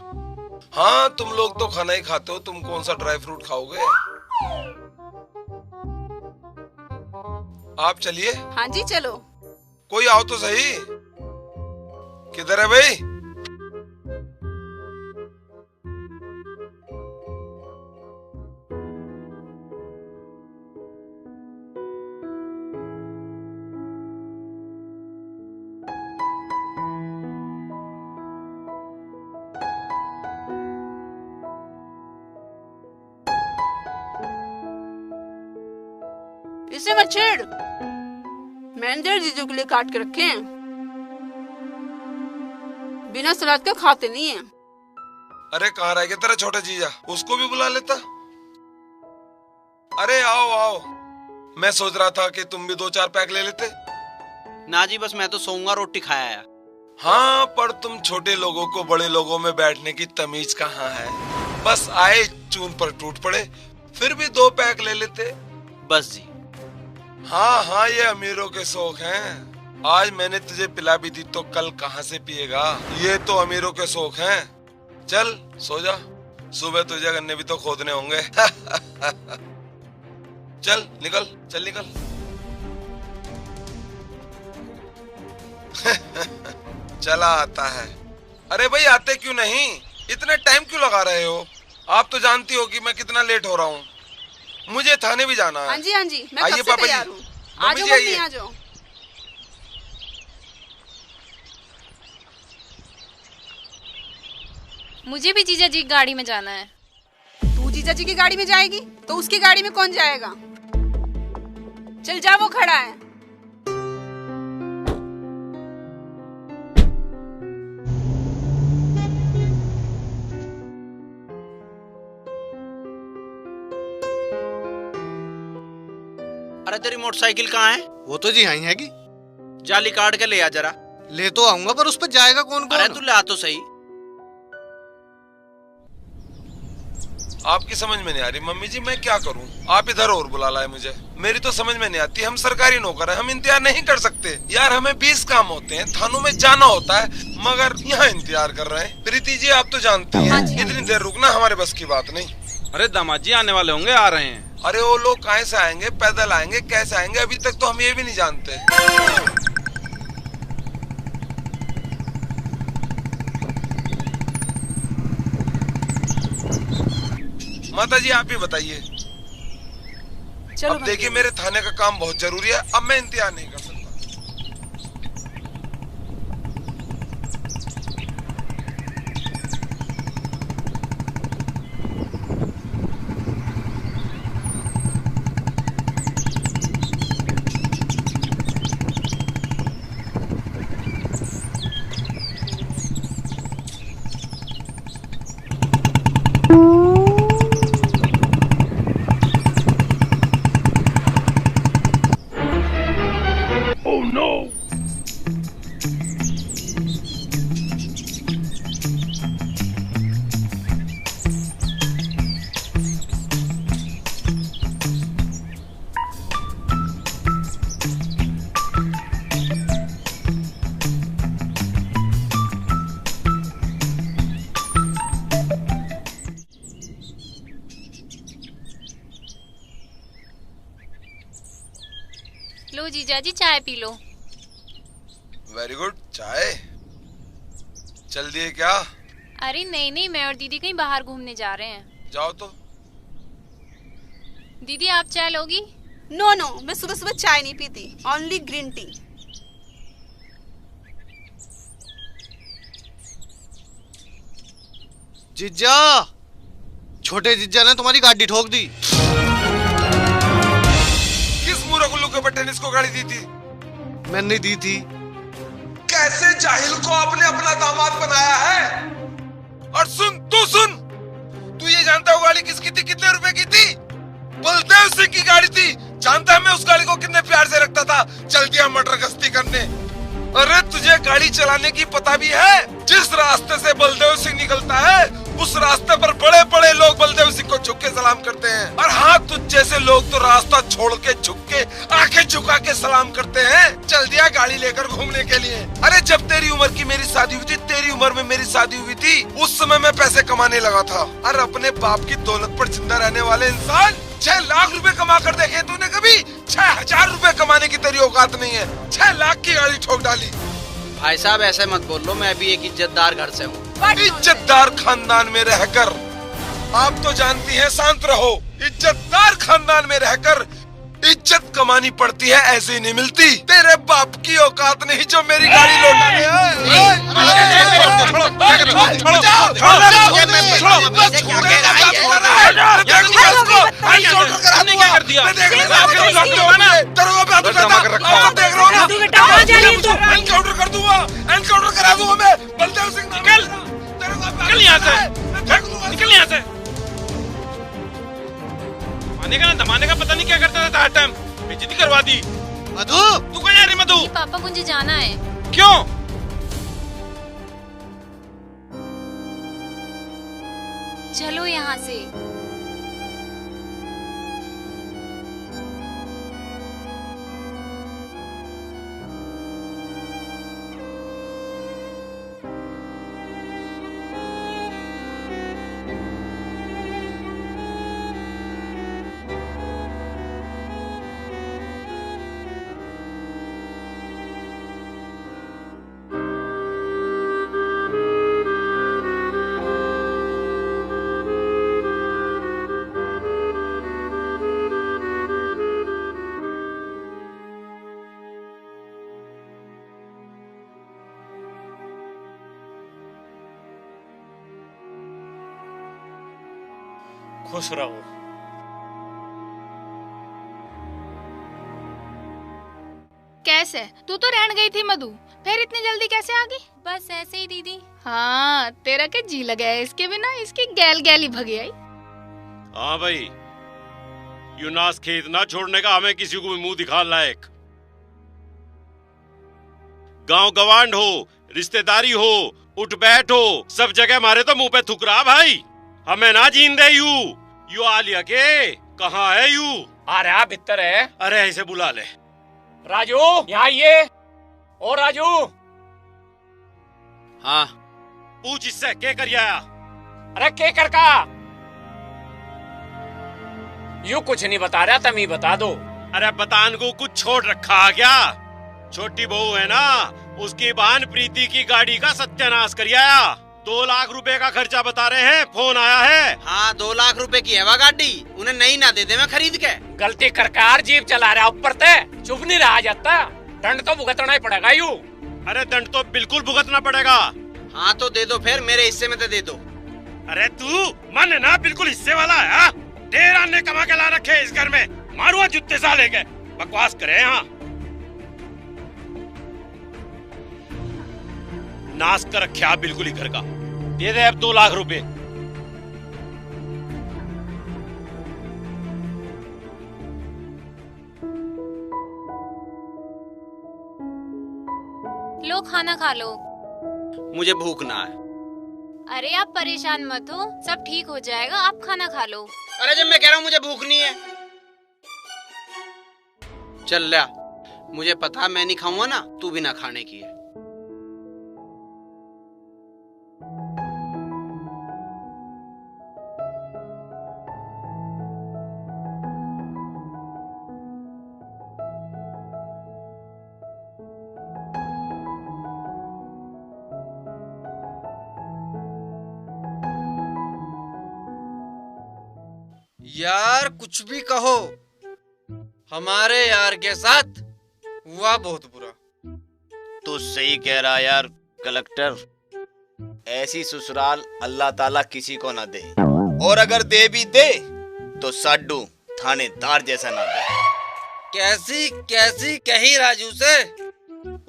Speaker 19: हाँ तुम लोग तो खाना ही खाते हो, तुम कौन सा ड्राई फ्रूट खाओगे? आप चलिए।
Speaker 18: हाँ जी चलो।
Speaker 19: कोई आओ तो सही। किधर है भाई?
Speaker 18: इसे मत छेड़, मैंने जीजू के लिए काट के रखे हैं, बिना सलाद के खाते नहीं है।
Speaker 19: अरे कहाँ रह गया तेरा छोटा जीजा? उसको भी बुला लेता। अरे आओ आओ, मैं सोच रहा था कि तुम भी 2-4 पैक ले लेते।
Speaker 2: ना जी बस मैं तो सोऊंगा, रोटी खाया है।
Speaker 19: हाँ पर तुम छोटे लोगों को बड़े लोगों में बैठने की तमीज कहाँ है? बस आए चून पर टूट पड़े, फिर भी 2 पैक ले लेते।
Speaker 2: बस जी।
Speaker 19: हाँ हाँ ये अमीरों के शौक हैं। आज मैंने तुझे पिला भी दी तो कल कहाँ से पिएगा? ये तो अमीरों के शौक हैं। चल सो जा, सुबह तुझे गन्ने भी तो खोदने होंगे। चल निकल, चल निकल। चला आता है। अरे भाई आते क्यों नहीं? इतने टाइम क्यों लगा रहे हो? आप तो जानती हो कि मैं कितना लेट हो रहा हूँ। मुझे थाने भी जाना है।
Speaker 18: हाँ जी मैं
Speaker 19: आइए
Speaker 18: कब से
Speaker 19: पापा
Speaker 18: तैयार
Speaker 19: जी।
Speaker 18: हूँ।
Speaker 19: मम्मी
Speaker 18: आ
Speaker 19: जी
Speaker 18: जाओ मम्मी
Speaker 19: आइए।
Speaker 18: आ जाओ।
Speaker 9: मुझे भी जीजा जी की गाड़ी में जाना है।
Speaker 18: तू जीजा जी की गाड़ी में जाएगी तो उसकी गाड़ी में कौन जाएगा? चल जा, वो खड़ा है।
Speaker 2: अरे तेरी मोटरसाइकिल कहाँ है?
Speaker 14: वो तो जी यहीं हैगी।
Speaker 2: जाली काट के ले आ जरा।
Speaker 14: ले तो आऊंगा पर उस पर जाएगा कौन कौन?
Speaker 2: अरे तू ला तो सही।
Speaker 19: आपकी समझ में नहीं आ रही मम्मी जी, मैं क्या करूं? आप इधर और बुला लाए मुझे। मेरी तो समझ में नहीं आती। हम सरकारी नौकर हैं, हम इंतजार नहीं कर सकते यार। हमें 20 काम होते हैं, थानों में जाना होता है, मगर यहाँ इंतजार कर रहे हैं। प्रीति जी आप तो जानती हैं, इतनी देर रुकना हमारे बस की बात नहीं।
Speaker 16: अरे दामाद जी आने वाले होंगे, आ रहे हैं।
Speaker 19: अरे वो लोग कहाँ से आएंगे? पैदल आएंगे? कैसे आएंगे? अभी तक तो हम ये भी नहीं जानते। माता जी आप ही बताइए। अब देखिए मेरे थाने का काम बहुत जरूरी है, अब मैं इंतजार नहीं कर सकता।
Speaker 9: लो जीजा जी चाय पी लो।
Speaker 19: Very good. चाय चल दिए क्या?
Speaker 9: अरे नहीं नहीं, मैं और दीदी कहीं बाहर घूमने जा रहे हैं।
Speaker 19: जाओ तो।
Speaker 9: दीदी आप चाय लोगी?
Speaker 18: नो नो, मैं सुबह सुबह चाय नहीं पीती, ओनली ग्रीन टी।
Speaker 14: जीजा, छोटे जीजा ने तुम्हारी गाड़ी ठोक दी।
Speaker 19: किस मूर्ख उल्लू के बेटे ने इसको गाड़ी दी थी?
Speaker 14: मैंने दी थी।
Speaker 19: कैसे जाहिल को आपने अपना दामाद बनाया है? और सुन, तू ये जानता है वो गाड़ी किसकी थी, कितने रुपए की थी? बलदेव सिंह की गाड़ी थी। जानता है मैं उस गाड़ी को कितने प्यार से रखता था। चल दिया मटर गश्ती करने। अरे तुझे गाड़ी चलाने की पता भी है? जिस रास्ते से बलदेव सिंह निकलता है उस रास्ते पर बड़े बड़े लोग बलदेव सिंह को झुक के सलाम करते हैं। और हाँ, तुझ जैसे लोग तो रास्ता छोड़ के झुक के आंखें झुका के सलाम करते हैं। चल दिया गाड़ी लेकर घूमने के लिए। अरे जब तेरी उम्र की मेरी शादी हुई थी, तेरी उम्र में मेरी शादी हुई थी, उस समय मैं पैसे कमाने लगा था। और अपने बाप की दौलत पर जिंदा रहने वाले इंसान 6 लाख रुपए कमा कर देखे तूने कभी? 6000 रुपए कमाने की तेरी औकात नहीं है। 6 लाख की गाड़ी ठोक डाली।
Speaker 2: भाई साहब ऐसे मत बोलो, मैं भी एक इज्जतदार घर से हूँ।
Speaker 19: इज्जतदार खानदान में रहकर आप तो जानती हैं, शांत रहो। इज्जतदार खानदान में रहकर इज्जत कमानी पड़ती है, ऐसे ही नहीं मिलती। तेरे बाप की औकात नहीं जो मेरी गाड़ी लौटाने एनकाउंटर कर दूंगा, एनकाउंटर करा दूंगा मैं। बलदेव सिंह निकल यहाँ से, निकल यहाँ से। माने का ना दमाने का पता नहीं क्या करता था हर टाइम। बेइज्जती करवा दी। मधु, तू कहाँ जा रही मधु?
Speaker 9: पापा मुझे जाना है।
Speaker 19: क्यों?
Speaker 9: चलो यहाँ से।
Speaker 8: खुश रहो।
Speaker 4: कैसे? तू तो रहन गई थी मधु, फिर इतनी जल्दी कैसे आ गई?
Speaker 9: बस ऐसे ही दीदी।
Speaker 4: हाँ, तेरा के जी लगा है इसके बिना, इसकी गैल गैली भगी आई।
Speaker 5: हाँ भाई, यूनास खेत ना छोड़ने का हमें किसी को भी मुंह दिखा लायक। गांव गवांड हो, रिश्तेदारी हो, उठ बैठ हो, सब जगह मारे तो मुंह पे थूक रहा भाई। हमें ना जीन दे यू आलिया के। कहाँ है यू?
Speaker 8: आ रहा भीतर है।
Speaker 5: अरे ऐसे बुला ले।
Speaker 8: राजू यहाँ ये। ओ राजू।
Speaker 2: हाँ
Speaker 5: पूछ इससे क्या कर आया?
Speaker 8: अरे के कर का? यू कुछ नहीं बता रहा, तुम ही बता दो।
Speaker 5: अरे बतान को कुछ छोड़ रखा क्या? छोटी बहू है ना, उसकी बहन प्रीति की गाड़ी का सत्यानाश कर आया। 2 लाख रुपए का खर्चा बता रहे हैं, फोन आया है।
Speaker 2: हाँ 2 लाख रुपए की है वह गाड़ी, उन्हें नहीं ना दे दे मैं खरीद के।
Speaker 8: गलती करकार जीप चला रहा ऊपर ते, चुप नहीं रहा जाता। दंड तो भुगतना ही पड़ेगा यू।
Speaker 5: अरे दंड तो बिल्कुल भुगतना पड़ेगा।
Speaker 2: हाँ तो दे दो फिर, मेरे हिस्से में तो दे दो।
Speaker 5: अरे तू मन है ना बिल्कुल हिस्से वाला है। ढेर आने कमा के ला रखे इस घर में, मारुआ जुत्ते साले के बकवास करे। यहाँ नाश कर रखा बिल्कुल ही घर का। दे दे अब 2 लाख रुपए।
Speaker 9: लो खाना खा लो।
Speaker 2: मुझे भूख ना है।
Speaker 9: अरे आप परेशान मत हो, सब ठीक हो जाएगा, आप खाना खा लो।
Speaker 2: अरे जब मैं कह रहा हूँ मुझे भूख नहीं है। चल लिया, मुझे पता मैं नहीं खाऊंगा ना, तू भी ना खाने की है।
Speaker 7: यार कुछ भी कहो,
Speaker 2: हमारे यार के साथ हुआ बहुत बुरा।
Speaker 6: तू सही कह रहा यार कलेक्टर, ऐसी ससुराल अल्लाह ताला किसी को ना दे, और अगर दे भी दे तो साडू थानेदार जैसा ना दे।
Speaker 2: कैसी कैसी कही राजू से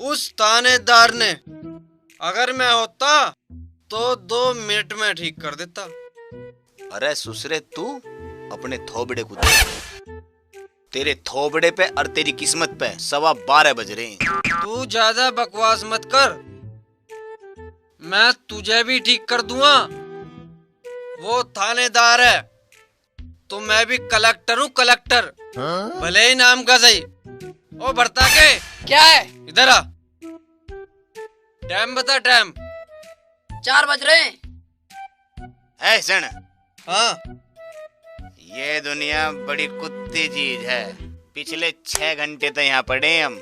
Speaker 2: उस थानेदार ने, अगर मैं होता तो 2 मिनट में ठीक कर देता।
Speaker 6: अरे सुसरे तू अपने थोबड़े को देख, तेरे थोबड़े पे और तेरी किस्मत पे 12:15 बज रहे हैं।
Speaker 2: तू ज्यादा बकवास मत कर, मैं तुझे भी ठीक कर दूंगा। वो थानेदार है तो मैं भी कलेक्टर हूँ, कलेक्टर। भले ही नाम का सही। ओ भरता के
Speaker 3: क्या है?
Speaker 2: इधर आ, टाइम बता। टाइम
Speaker 3: 4 बज रहे हैं।
Speaker 6: है सण,
Speaker 2: हाँ
Speaker 6: ये दुनिया बड़ी कुत्ती चीज है। पिछले 6 घंटे तो यहाँ पड़े हम,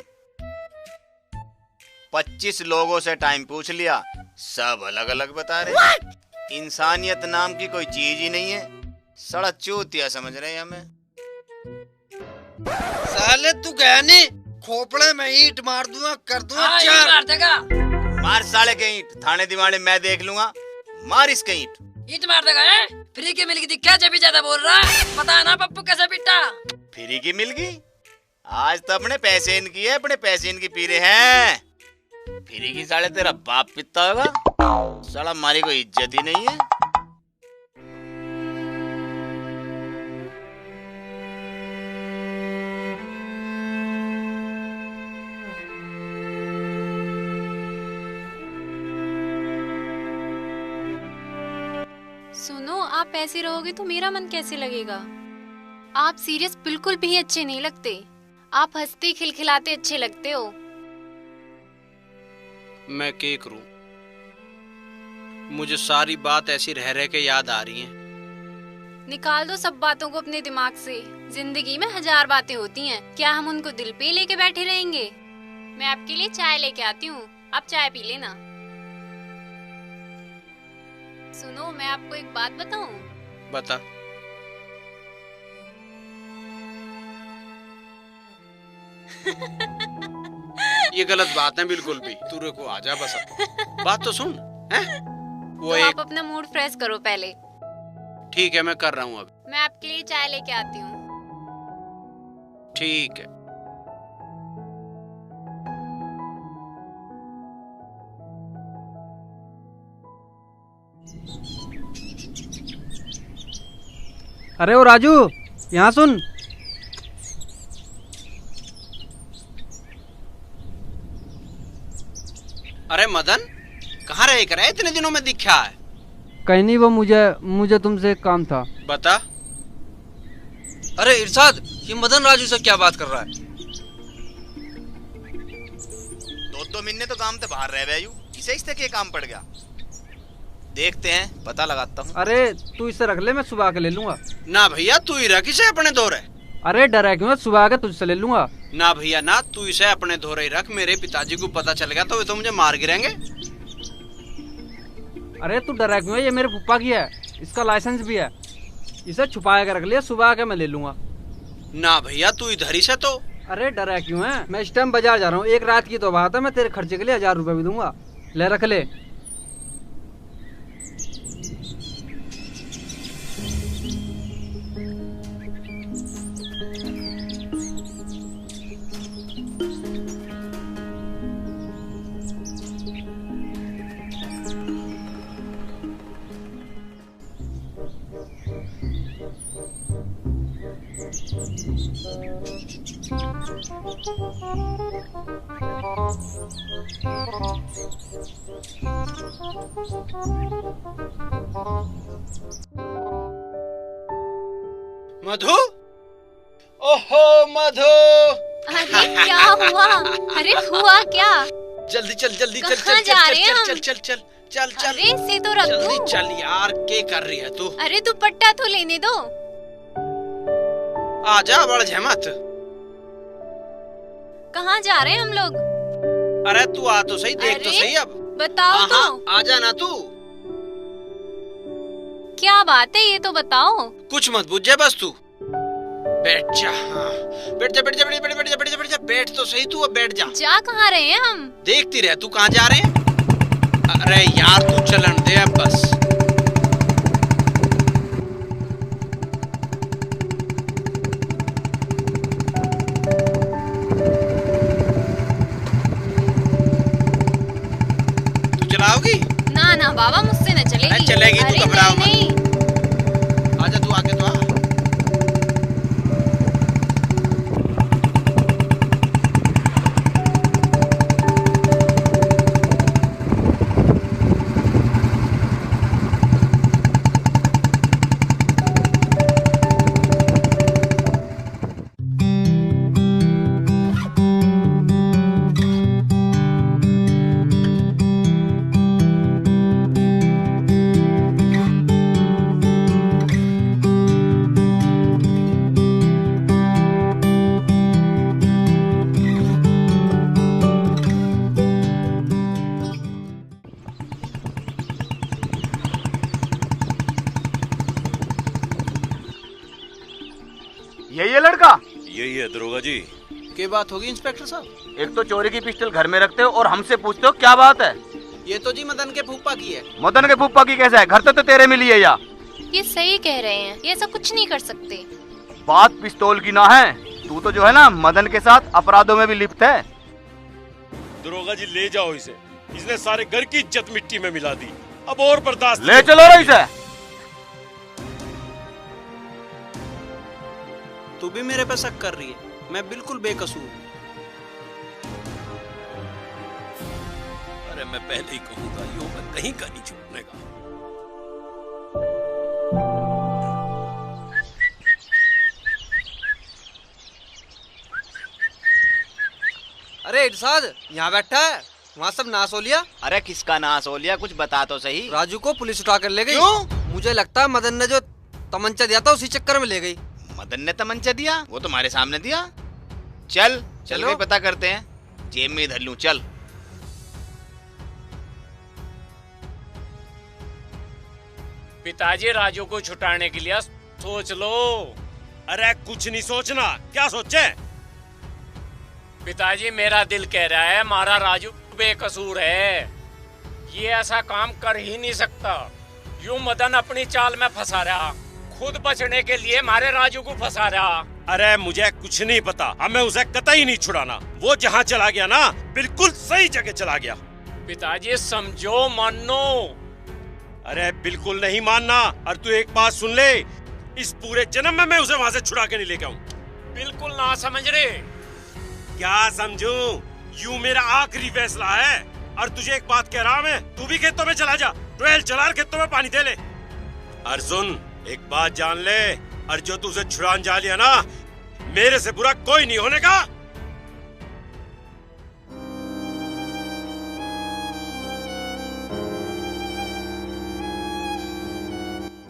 Speaker 6: 25 लोगों से टाइम पूछ लिया, सब अलग अलग बता रहे। इंसानियत नाम की कोई चीज ही नहीं है, सड़ा चूतिया समझ रहे हैं हमें।
Speaker 2: साले तू गया नहीं, खोपड़े में ईंट मार दूंगा, कर दूंगा 4।
Speaker 3: मार देगा।
Speaker 6: मार साले के ईंट, थाने दीवाने मैं देख लूंगा, मार इसके ईंट।
Speaker 3: ईंट मार देगा है? फ्री की मिल गई क्या? जब भी ज्यादा बोल रहा है, पता ना पप्पू कैसे पिटा।
Speaker 6: फ्री की मिल गई? आज तो अपने पैसे इनकी है, अपने पैसे इनकी पी रहे हैं। फ्री की साले तेरा बाप पीता होगा, साला हमारी कोई इज्जत ही नहीं है।
Speaker 9: सुनो, आप ऐसे रहोगे तो मेरा मन कैसे लगेगा? आप सीरियस बिल्कुल भी अच्छे नहीं लगते। आप हंसते खिलखिलाते अच्छे लगते हो।
Speaker 2: मैं क्या करूं, मुझे सारी बात ऐसी रह रह के याद आ रही हैं।
Speaker 9: निकाल दो सब बातों को अपने दिमाग से। जिंदगी में 1000 बातें होती हैं, क्या हम उनको दिल पे लेके बैठे रहेंगे? मैं आपके लिए चाय लेके आती हूँ, आप चाय पी लेना। सुनो, मैं आपको एक बात बताऊं?
Speaker 2: बता। ये गलत बात है बिल्कुल भी। तू रे को आजा बस, बात तो सुन। हैं? वो
Speaker 9: तो
Speaker 2: एक...
Speaker 9: आप अपना मूड फ्रेश करो पहले।
Speaker 2: ठीक है, मैं कर रहा हूँ अभी।
Speaker 9: मैं आपके लिए चाय लेके आती हूँ।
Speaker 2: ठीक है।
Speaker 7: अरे ओ राजू, यहाँ सुन।
Speaker 2: अरे मदन, कहाँ रहे करे इतने दिनों में दिखा है?
Speaker 7: कहीं नहीं, वो मुझे तुमसे एक काम था।
Speaker 2: बता। अरे इरशाद, ये मदन राजू से क्या बात कर रहा है?
Speaker 6: 2 महीने तो काम से बाहर रह गया, इसे इस तक ये काम पड़ गया। देखते हैं, पता लगाता हूँ।
Speaker 7: अरे तू इसे रख ले, मैं सुबह के ले लूंगा।
Speaker 2: ना भैया, तू ही रख इसे अपने दौरे।
Speaker 7: अरे डरा क्यों, सुबह के तुझसे ले लूंगा।
Speaker 2: ना भैया ना, तू इसे अपने दौरे ही रख। मेरे पिताजी को पता चल गया तो वे तो मुझे मार गिरेंगे।
Speaker 7: अरे तू डरा क्यों, ये मेरे पप्पा की है, इसका लाइसेंस भी है। इसे छुपा के रख लिया, सुबह के मैं ले लूंगा।
Speaker 2: ना भैया, तू इधर ही से तो।
Speaker 7: अरे डरा क्यों है, मैं इस टाइम बाजार जा रहा हूँ। एक रात की तो बात है, मैं तेरे खर्चे के लिए 1000 रुपए भी दूंगा। ले रख ले।
Speaker 2: मधु, ओहो मधु।
Speaker 9: अरे क्या हुआ? अरे हुआ क्या?
Speaker 2: जल्दी चल, जल्दी चल,
Speaker 9: कहाँ जा रहे हैं हम?
Speaker 2: चल चल चल चल चल।
Speaker 9: अरे इसे तो रख दो।
Speaker 2: जल्दी चल यार, क्या कर रही है तू?
Speaker 9: अरे दुपट्टा तो लेने दो।
Speaker 2: आजा, बढ़ जा मत।
Speaker 9: कहाँ जा रहे हैं हम लोग?
Speaker 2: अरे तू आ तो सही, देख तो सही। अब
Speaker 9: बताओ तो।
Speaker 2: आजा ना तू।
Speaker 9: क्या बात है, ये तो बताओ।
Speaker 2: कुछ मत बुझे बस तू। बैठ जा। हाँ। बैठ जा बैठ जा बैठ जा बैठ जा बैठ जा बैठ जा। बैठ तो सही तू, अब बैठ जा।
Speaker 9: जा कहाँ रहे हैं हम?
Speaker 2: देखती रह तू कहाँ जा रहे हैं। अरे यार तू चलन दे अब बस। तू चलाओगी?
Speaker 9: ना ना बाबा, मुझसे न चलेगी।
Speaker 2: चलेगी, तू घबराओ मत।
Speaker 9: नहीं।
Speaker 2: आजा तू आगे तो आ।
Speaker 6: यही है लड़का?
Speaker 5: यही है दरोगा जी।
Speaker 2: क्या बात होगी इंस्पेक्टर साहब?
Speaker 6: एक तो चोरी की पिस्टल घर में रखते हो और हमसे पूछते हो क्या बात है?
Speaker 2: ये तो जी मदन के फूफा की है।
Speaker 6: मदन के फूफा की कैसा है? घर तो तेरे मिली है या?
Speaker 9: ये सही कह रहे हैं, ये सब कुछ नहीं कर सकते।
Speaker 6: बात पिस्तौल की ना है, तू तो जो है ना मदन के साथ अपराधों में भी लिप्त है।
Speaker 5: दरोगा जी ले जाओ इसे, इसने सारे घर की इज्जत मिट्टी में मिला दी। अब और बर्दाश्त
Speaker 6: ले चलो रईस है।
Speaker 2: तू भी मेरे पे शक कर रही है? मैं बिल्कुल बेकसूर।
Speaker 5: अरे मैं पहले ही कहूंगा, यूं मैं कहीं का नहीं छूटने का।
Speaker 7: अरे इरशाद यहाँ बैठा है, वहाँ सब नाश हो लिया।
Speaker 6: अरे किसका नाश हो लिया, कुछ बता तो सही।
Speaker 7: राजू को पुलिस उठा कर ले गई।
Speaker 6: क्यों?
Speaker 7: मुझे लगता है मदन ने जो तमंचा दिया था उसी चक्कर में ले गई।
Speaker 6: मदन ने तमंचा दिया? वो तुम्हारे सामने दिया। चल चल के पता करते हैं, जेब में इधर लूं। चल।
Speaker 8: पिताजी राजू को छुटाने के लिए सोच लो।
Speaker 5: अरे कुछ नहीं सोचना, क्या सोचे?
Speaker 8: पिताजी मेरा दिल कह रहा है हमारा राजू बेकसूर है, ये ऐसा काम कर ही नहीं सकता। यूं मदन अपनी चाल में फंसा रहा, खुद बचने के लिए हमारे राजू को फंसा रहा।
Speaker 5: अरे मुझे कुछ नहीं पता, हमें उसे कतई नहीं छुड़ाना। वो जहाँ चला गया ना, बिल्कुल सही जगह चला गया।
Speaker 8: पिताजी समझो, मानो।
Speaker 5: अरे बिल्कुल नहीं मानना। और तू एक बात सुन ले, इस पूरे जन्म में मैं उसे वहाँ से छुड़ा के नहीं लेके आऊँ।
Speaker 8: बिल्कुल ना समझ रहे।
Speaker 5: क्या समझू? यूं मेरा आखिरी फैसला है। और तुझे एक बात कह रहा मैं, तू भी खेतों में चला जा, ट्वेल चला खेतों में पानी दे ले। और सुन एक बात जान ले, और जो तू उसे छुड़ान जा लिया ना, मेरे से बुरा कोई नहीं होने का।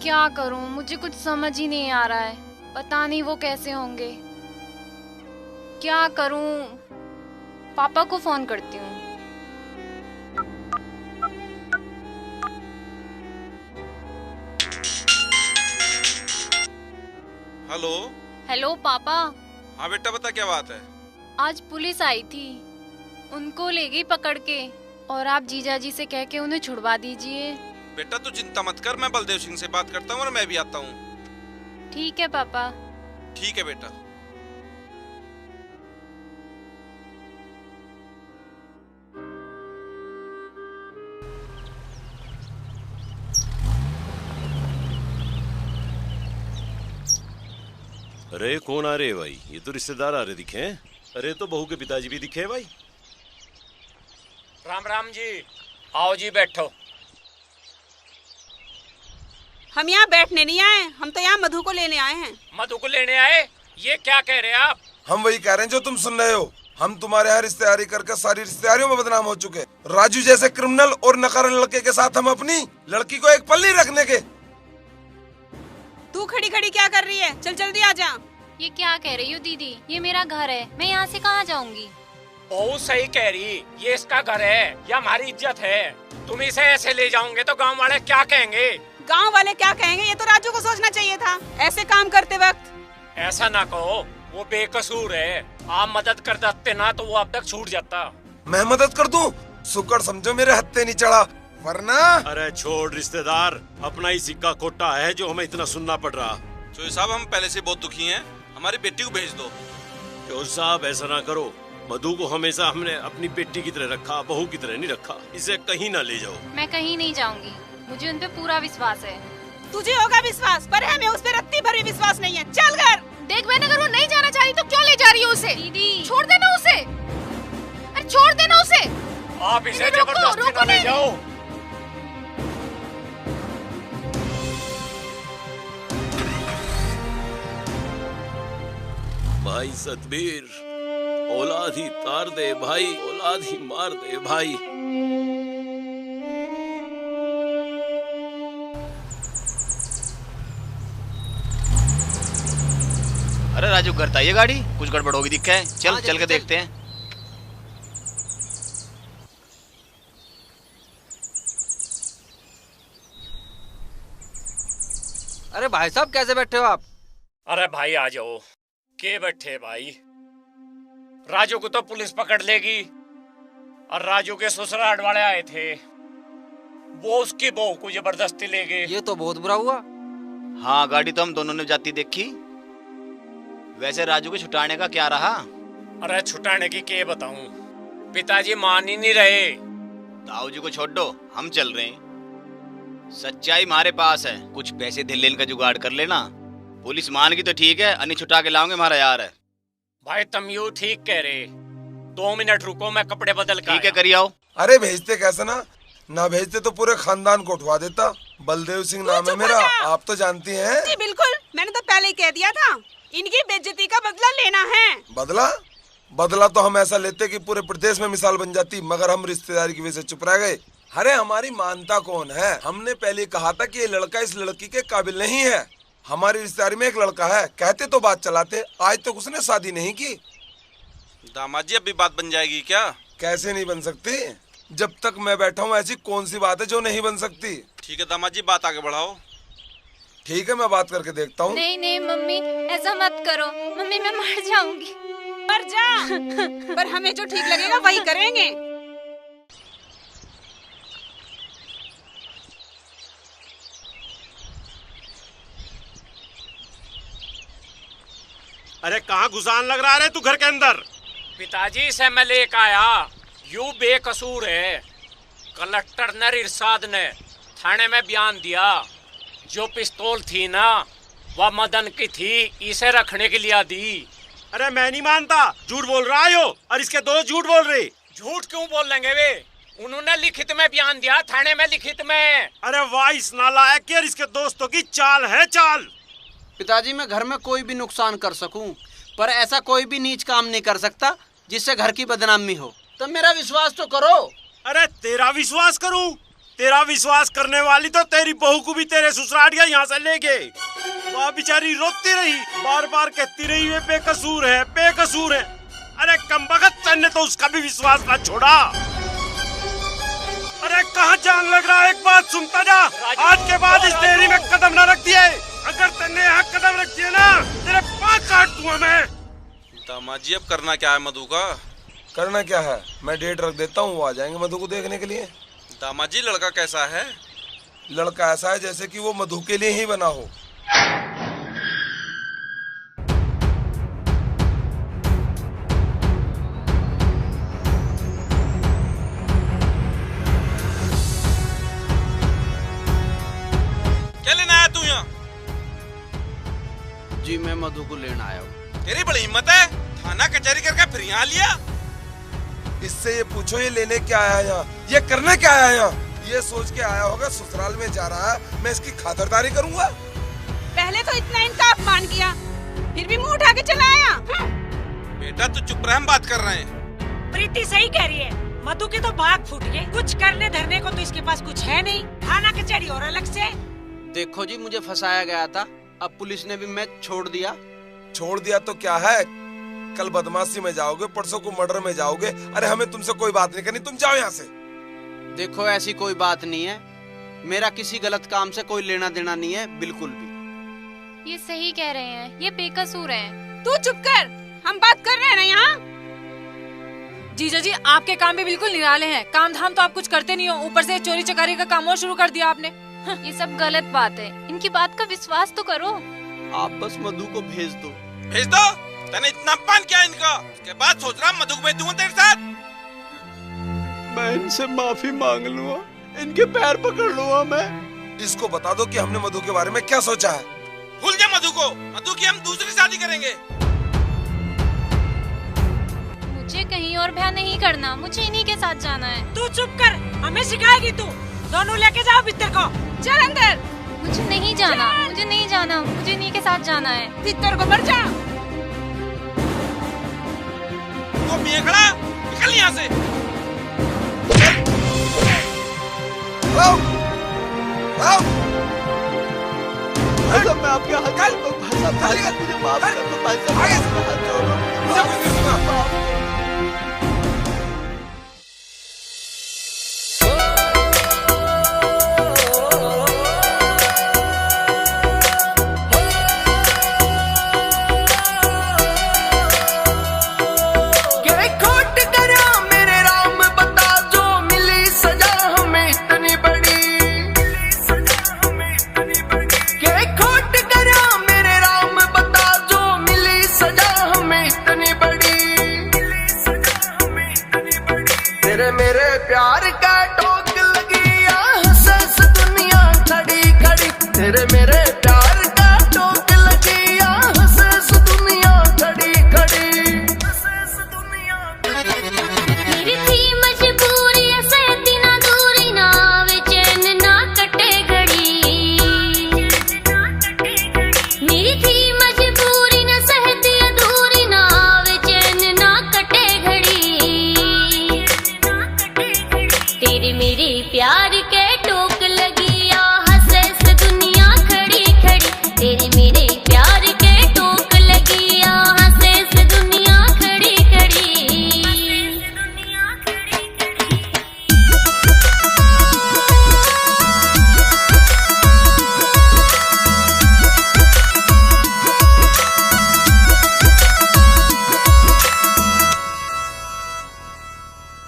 Speaker 4: क्या करूं, मुझे कुछ समझ ही नहीं आ रहा है। पता नहीं वो कैसे होंगे। क्या करूं? पापा को फोन करती हूँ।
Speaker 16: हेलो।
Speaker 9: हेलो पापा।
Speaker 16: हाँ बेटा बता क्या बात है?
Speaker 9: आज पुलिस आई थी, उनको ले गई पकड़ के, और आप जीजा जी से कह के उन्हें छुड़वा दीजिए।
Speaker 16: बेटा तू चिंता मत कर, मैं बलदेव सिंह से बात करता हूँ और मैं भी आता हूँ।
Speaker 9: ठीक है पापा।
Speaker 16: ठीक है बेटा।
Speaker 5: अरे कौन आ रहे भाई? ये तो रिश्तेदार आ रहे दिखे हैं। अरे तो बहू के पिताजी भी दिखे भाई।
Speaker 8: राम राम जी। आओ जी बैठो।
Speaker 18: हम यहाँ बैठने नहीं आए, हम तो यहाँ मधु को लेने आए हैं।
Speaker 8: मधु को लेने आए? ये क्या कह रहे हैं आप?
Speaker 19: हम वही कह रहे हैं जो तुम सुन रहे हो। हम तुम्हारे यहाँ रिश्तेदारी करके सारी रिश्तेदारियों में बदनाम हो चुके। राजू जैसे क्रिमिनल और नकारा लड़के के साथ हम अपनी लड़की को एक पल नहीं रखने के।
Speaker 18: तू खड़ी खड़ी क्या कर रही है? चल जल्दी आ जा।
Speaker 9: ये क्या कह रही हो दीदी? ये मेरा घर है, मैं यहाँ से कहाँ जाऊँगी?
Speaker 8: बहुत सही कह रही, ये इसका घर है, ये हमारी इज्जत है। तुम इसे ऐसे ले जाओगे तो गांव वाले क्या कहेंगे?
Speaker 18: गांव वाले क्या कहेंगे ये तो राजू को सोचना चाहिए था ऐसे काम करते वक्त।
Speaker 8: ऐसा ना कहो, वो बेकसूर है। आप मदद कर देते ना तो वो अब तक छूट जाता।
Speaker 19: मैं मदद कर दूं? शुक्र समझो मेरे हत्थे नहीं चढ़ा, वरना।
Speaker 5: अरे छोड़ रिश्तेदार, अपना ही सिक्का खोटा है जो हमें इतना सुनना पड़ रहा।
Speaker 16: चोर साहब हम पहले से बहुत दुखी हैं, हमारी बेटी को भेज दो।
Speaker 5: चोर साहब ऐसा ना करो, मधु को हमेशा हमने अपनी बेटी की तरह रखा, बहू की तरह नहीं रखा। इसे कहीं ना ले जाओ।
Speaker 9: मैं कहीं नहीं जाऊंगी, मुझे उन पे पूरा विश्वास है।
Speaker 18: तुझे होगा विश्वास, पर हमें उस पर रत्ती भर भी विश्वास नहीं है। चल घर।
Speaker 4: देख बहन, अगर वो नहीं जाना चाह रही तो क्यों ले जा रही हो उसे?
Speaker 9: दीदी
Speaker 4: छोड़ देना उसे, अरे छोड़ देना उसे।
Speaker 8: आप इसे जबरदस्ती ना ले जाओ।
Speaker 5: भाई सतबीर, औलाद ही तार दे भाई, औलाद ही मार दे भाई।
Speaker 6: अरे राजू, घर तो आइए, गाड़ी कुछ गड़बड़ होगी दिखा है। चल चल के देखते हैं।
Speaker 7: अरे भाई साहब, कैसे बैठे हो आप?
Speaker 8: अरे भाई आ जाओ। के बैठे भाई? राजू को तो पुलिस पकड़ लेगी, और राजू के ससुराल वाले आए थे, वो उसकी बहू को जबरदस्ती ले गए।
Speaker 7: ये तो बहुत बुरा हुआ।
Speaker 6: हाँ, गाड़ी तो हम दोनों ने जाती देखी। वैसे राजू को छुटाने का क्या रहा?
Speaker 8: अरे छुटाने की क्या बताऊं, पिताजी मान ही नहीं रहे।
Speaker 6: ताऊ जी को छोड़ दो, हम चल रहे हैं। सच्चाई हमारे पास है, कुछ पैसे दिल्ली का जुगाड़ कर लेना। पुलिस मान की तो ठीक है, अन्य छुटा के लाऊंगे, हमारा यार है।
Speaker 8: भाई तुम यूं ठीक कह रहे। 2 मिनट रुको, मैं कपड़े बदल कर
Speaker 6: ठीक है, करिए आओ।
Speaker 19: अरे भेजते कैसे ना भेजते तो पूरे खानदान को उठवा देता। बलदेव सिंह नाम है मेरा, आप तो जानती हैं।
Speaker 18: जी बिल्कुल, मैंने तो पहले ही कह दिया था, इनकी बेइज्जती का बदला लेना है।
Speaker 19: बदला तो हम ऐसा लेते कि पूरे प्रदेश में मिसाल बन जाती, मगर हम रिश्तेदारी की वजह से चुप रह गए। अरे हमारी मानता कौन है? हमने पहले कहा था कि ये लड़का इस लड़की के काबिल नहीं है। हमारी रिश्तेदारी में एक लड़का है, कहते तो बात चलाते, आज तक उसने शादी नहीं की।
Speaker 16: दामाद जी, अभी बात बन जाएगी क्या?
Speaker 19: कैसे नहीं बन सकती? जब तक मैं बैठा हूँ ऐसी कौन सी बात है जो नहीं बन सकती?
Speaker 16: ठीक है दामाद जी, बात आगे बढ़ाओ।
Speaker 19: ठीक है, मैं बात करके देखता हूँ।
Speaker 9: नहीं नहीं मम्मी, ऐसा मत करो। मम्मी मैं मर जाऊंगी।
Speaker 18: मर जा, पर हमें जो ठीक लगेगा वही करेंगे।
Speaker 5: अरे कहाँ घुसान लग रहा है तू घर के अंदर?
Speaker 8: पिताजी से मैं लेकर आया, यूं बेकसूर है। कलेक्टर नर इरशाद ने थाने में बयान दिया, जो पिस्तौल थी ना वह मदन की थी, इसे रखने के लिए दी।
Speaker 5: अरे मैं नहीं मानता, झूठ बोल रहा है हो, और इसके दोस्त झूठ बोल रहे।
Speaker 8: झूठ क्यों बोल लेंगे वे? उन्होंने लिखित में बयान दिया, थाने में लिखित में।
Speaker 5: अरे वाह, इस नालायक और इसके दोस्तों की चाल है चाल।
Speaker 2: पिताजी, मैं घर में कोई भी नुकसान कर सकूं, पर ऐसा कोई भी नीच काम नहीं कर सकता जिससे घर की बदनामी हो। तो मेरा विश्वास तो करो।
Speaker 5: अरे तेरा विश्वास करूं? तेरा विश्वास करने वाली तो तेरी बहू को भी तेरे ससुराल यहाँ से ले गए। वह बेचारी रोती रही, बार बार कहती रही वे बेकसूर है, बेकसूर है। अरे कमबख्त ने तो उसका भी विश्वास ना छोड़ा। अरे कहाँ जान लग रहा है, एक बात सुनता जा, आज के बाद इस डेयरी में कदम न रख दिए। अगर तेने यहाँ कदम रख दिए ना, तेरे पाँव काट दूंगा मैं।
Speaker 16: दामाद जी, अब करना क्या है मधु का?
Speaker 19: करना क्या है, मैं डेट रख देता हूँ, वो आ जाएंगे मधु को देखने के लिए।
Speaker 16: दामाद जी, लड़का कैसा है?
Speaker 19: लड़का ऐसा है जैसे कि वो मधु के लिए ही बना हो।
Speaker 16: क्या लेना आया तू यहाँ?
Speaker 2: जी मैं मधु को लेना आया हूँ।
Speaker 16: तेरी बड़ी हिम्मत है, थाना कचहरी करके फिर यहाँ लिया।
Speaker 19: इससे ये पूछो ये लेने क्या आया यहाँ, ये करने क्या आया यहाँ? ये सोच के आया होगा ससुराल में जा रहा है, मैं इसकी खातिरदारी करूंगा।
Speaker 18: पहले तो इतना इनका अपमान किया, फिर भी मुंह उठा के चला आया।
Speaker 16: बेटा तू चुप रह, हम बात कर रहे हैं।
Speaker 15: प्रीति सही कह रही है, मधु के तो भाग फूट गए। कुछ करने धरने को तो इसके पास कुछ है नहीं, थाना कचहरी और अलग से।
Speaker 2: देखो जी, मुझे फंसाया गया था, अब पुलिस ने भी मैं छोड़ दिया।
Speaker 19: छोड़ दिया तो क्या है, कल बदमाशी में जाओगे, परसों को मर्डर में जाओगे। अरे हमें तुमसे कोई बात नहीं करनी, तुम जाओ यहाँ से।
Speaker 2: देखो ऐसी कोई बात नहीं है, मेरा किसी गलत काम से कोई लेना देना नहीं है, बिल्कुल भी।
Speaker 9: ये सही कह रहे हैं, ये बेकसूर हैं।
Speaker 18: तू चुप कर, हम बात कर रहे हैं ना यहाँ।
Speaker 17: जीजा जी आपके काम भी बिल्कुल निराले हैं। काम धाम तो आप कुछ करते नहीं हो, ऊपर से चोरी चकारी का काम और शुरू कर दिया आपने।
Speaker 9: ये सब गलत बात है, इनकी बात का विश्वास तो करो।
Speaker 2: आप बस मधु को भेज दो।
Speaker 16: भेज दो? तने इतना अपमान किया इनका, उसके बाद सोच रहा मधु को भेज दूंगा तेरे साथ।
Speaker 2: मैं इनसे माफी मांग लूंगा, इनके पैर पकड़ लूंगा मैं।
Speaker 19: इसको बता दो कि हमने मधु के बारे में क्या सोचा है।
Speaker 16: भूल जा मधु को, मधु की हम दूसरी शादी करेंगे।
Speaker 9: मुझे कहीं और ब्याह नहीं करना, मुझे इन्हीं के साथ जाना है।
Speaker 15: तू चुप कर, हमें सिखाएगी तू। दोनों लेके जाओ बिस्तर को, चल अंदर।
Speaker 9: मुझे नहीं जाना, मुझे नहीं जाना, मुझे इन्हीं के साथ जाना है।
Speaker 18: बिस्तर को मर जा।
Speaker 16: वो पिए खड़ा, निकल यहाँ से।
Speaker 2: मैं आपके हाथ मुझे माफ कर दो भाई साहब।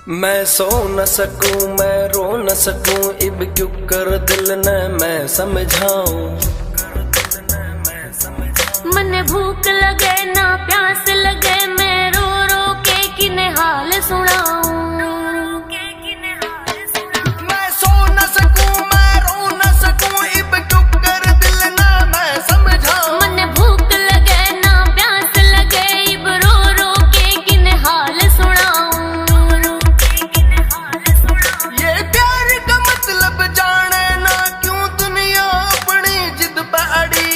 Speaker 20: मैं सो न सकूं, मैं रो न सकूं, इब क्यों कर दिल न मैं समझाऊं।
Speaker 12: मन भूख लगे ना प्यास लगे, मैं रो रो के किन्हें हाल सुनाऊं।
Speaker 20: मैं सो न सकूं, मैं रो न सकूं, इब क्यों कर दिल न मैं समझाऊं।
Speaker 12: मन भूख लगे ना प्यास लगे, इब रो रो के किन्हें हाल सुनाऊं।
Speaker 20: ये प्यार का मतलब जाने ना क्यों दुनिया अपनी जिद पे अड़ी।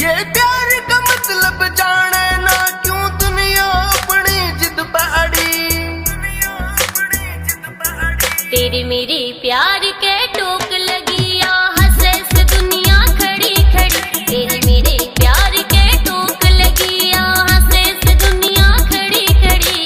Speaker 20: ये प्यार का मतलब जाने ना क्यों दुनिया अपनी जिद पे अड़ी।
Speaker 12: तेरे मेरे प्यार के टोक लगी आ हंसे से दुनिया खड़ी खड़ी। तेरे मेरे प्यार के टोक लगी आ हंसे से दुनिया खड़ी खड़ी।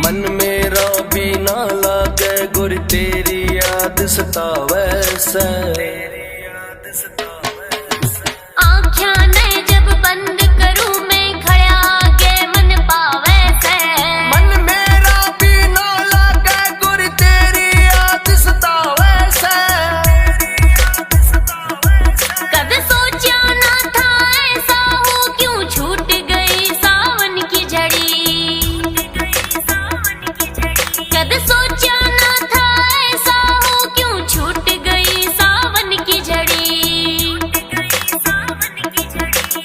Speaker 20: मन मेरा भी ना लागे गुर तेरी याद सतावे से।
Speaker 12: आँखियाँ ने जब बंद करूँ मैं खड़े आगे मन पावे से।
Speaker 20: मन मेरा भी ना लागे गुर तेरी याद सतावे से।
Speaker 12: कद सोचा ना था ऐसा हो, क्यों छूट गई सावन की झड़ी। कद सोचा ना था ऐसा हो, क्यों छूट गई सावन की झड़ी।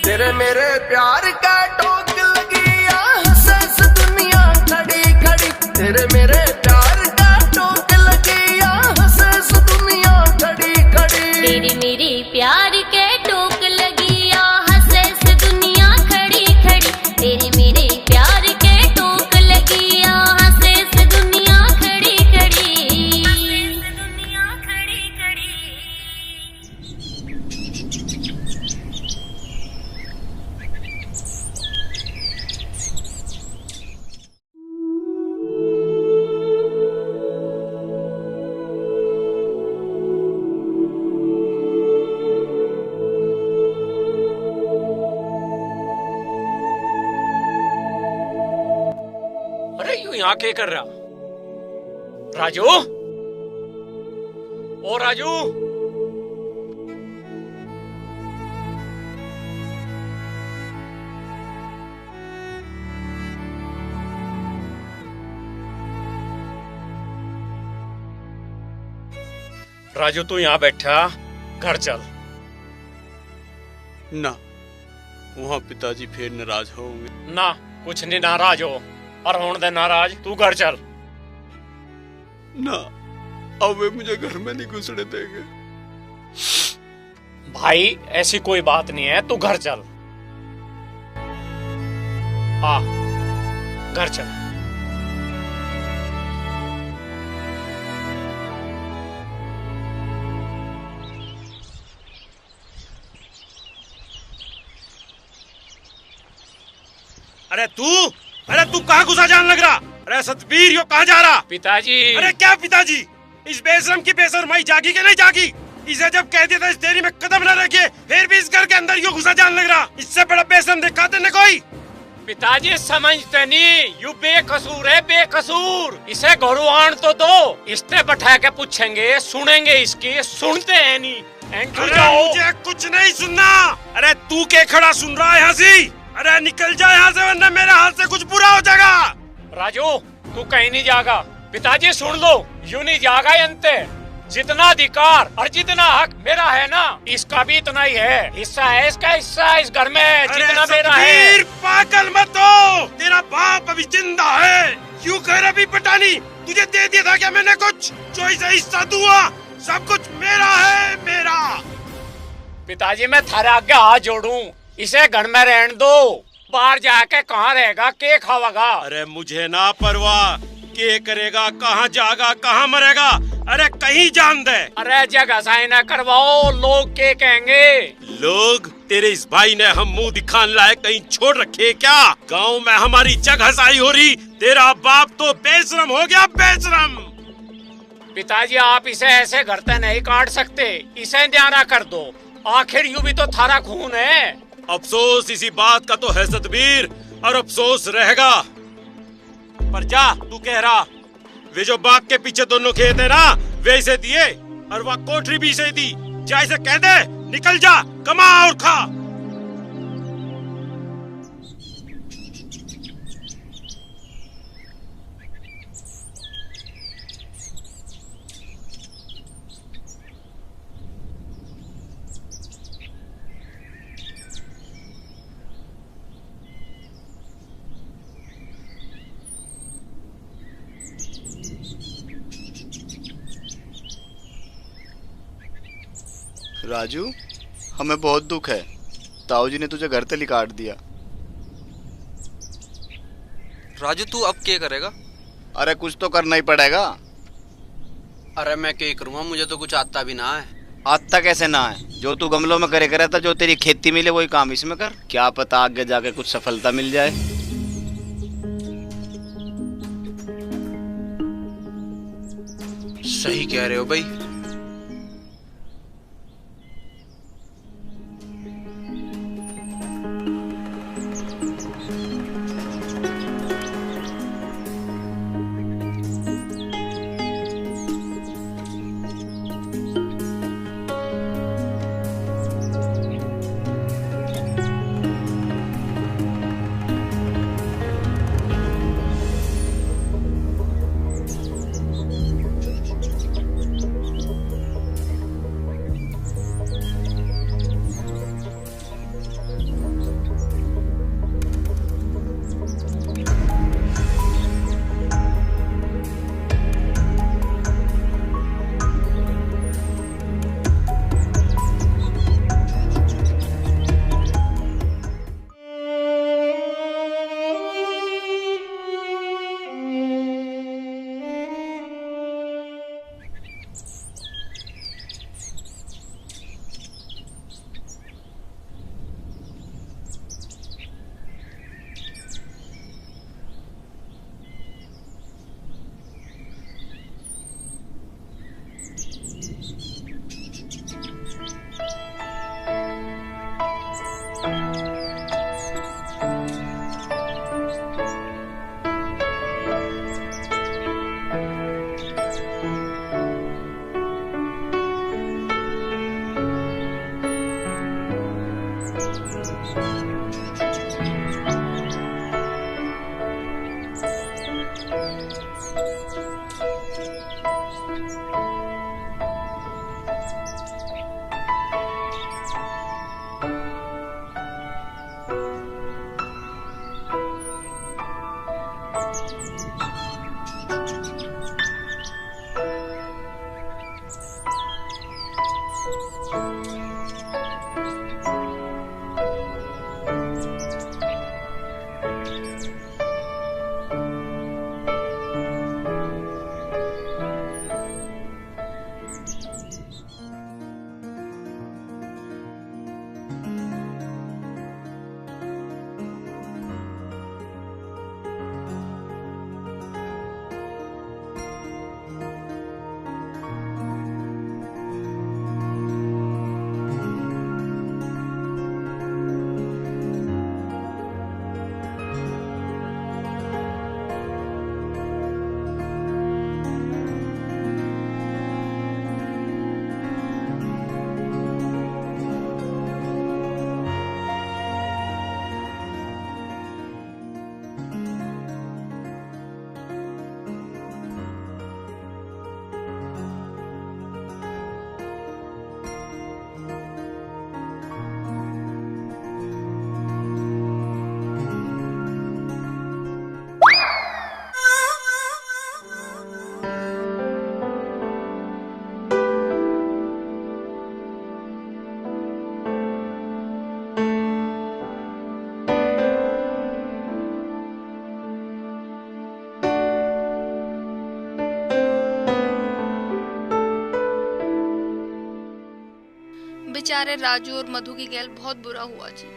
Speaker 20: तेरे मेरे प्यार का टोक लगी आ हंसे से दुनिया खड़ी खड़ी। तेरे मेरे प्यार का टोक लगी आ हंसे से दुनिया खड़ी खड़ी।
Speaker 12: प्यार के टोक लगी आ हंसे से दुनिया खड़ी खड़ी तेरे मेरे प्यार के टोक लगी आ हंसे से दुनिया खड़ी खड़ी दुनिया खड़ी खड़ी।
Speaker 8: अरे यूं यहाँ क्या कर रहा? राजू, ओ राजू, राजू तू यहाँ बैठा, घर चल।
Speaker 2: ना, वहाँ पिताजी फिर नाराज होंगे।
Speaker 8: ना, कुछ नहीं नाराज हो और होने दे नाराज, तू घर चल।
Speaker 2: ना, अब वे मुझे घर में नहीं घुसने देंगे।
Speaker 8: भाई ऐसी कोई बात नहीं है, तू घर चल। आ, घर चल।
Speaker 5: अरे तू कहाँ घुसा जान लग रहा? अरे सतबीर यो कहाँ जा रहा?
Speaker 8: पिताजी।
Speaker 5: अरे क्या पिताजी? इस बेशरम की बेशरमाई जागी के नहीं जागी? इसे जब कह दिया था इस देरी में कदम न रखे, फिर भी इस घर के अंदर यो घुसा जान लग रहा। इससे बड़ा बेशरम देखा तेने कोई?
Speaker 8: पिताजी समझते नहीं, यू बेकसूर है बेकसूर। इसे घरों आन तो दो, इसने बैठा के पूछेंगे, सुनेंगे इसकी, सुनते हैं नहीं।
Speaker 5: अरे मुझे कुछ नहीं सुनना। अरे तू क्या खड़ा सुन रहा है यहाँ से? अरे निकल जा यहाँ से वरना मेरे हाथ से कुछ बुरा हो जाएगा।
Speaker 8: राजू तू कहीं नहीं जाएगा। पिताजी सुन लो, यूं नहीं जाएगा अंत। जितना अधिकार और जितना हक मेरा है ना, इसका भी इतना ही है। हिस्सा है इसका, हिस्सा इस घर में जितना मेरा है।
Speaker 5: पागल मत हो, तेरा बाप अभी जिंदा है। यूं कह अभी पटानी, तुझे दे दिया था क्या मैंने कुछ? जो इसे हिस्सा दूंगा सब कुछ मेरा है, मेरा।
Speaker 8: पिताजी मैं थारे आगे हाथ जोड़ूं, इसे घर में रहने दो। बाहर जाके कहाँ रहेगा, के खावागा?
Speaker 5: अरे मुझे ना परवाह, के करेगा, कहाँ जाएगा, कहाँ मरेगा। अरे कहीं जान दे।
Speaker 8: अरे जगह साई ना करवाओ, लोग के कहेंगे?
Speaker 5: लोग? तेरे इस भाई ने हम मुंह दिखाने लायक कहीं छोड़ रखे क्या? गांव में हमारी जगह साई हो रही, तेरा बाप तो बेशरम हो गया, बेशरम।
Speaker 8: पिताजी आप इसे ऐसे घर से नहीं काट सकते, इसे न्यारा कर दो। आखिर यूं भी तो थारा खून है।
Speaker 5: अफसोस इसी बात का तो है सतबीर, और अफसोस रहेगा। पर जा, तू कह रहा वे जो बाग के पीछे दोनों खेत है ना, वे इसे दिए और वह कोठरी भी इसे दी। जा इसे कह दे निकल जा, कमा और खा।
Speaker 6: राजू, हमें बहुत दुख है, ताऊ जी ने तुझे घर तली काट दिया।
Speaker 2: राजू तू अब क्या करेगा?
Speaker 6: अरे कुछ तो करना ही पड़ेगा।
Speaker 2: अरे मैं क्या करूँगा, मुझे तो कुछ आता भी ना है।
Speaker 6: आता कैसे ना है? जो तू गमलों में करे था, जो तेरी खेती मिले वही काम इसमें कर। क्या पता आगे जाके कुछ सफलता मिल जाए।
Speaker 2: सही कह रहे हो भाई।
Speaker 4: बेचारे राजू और मधु की गैल बहुत बुरा हुआ जी।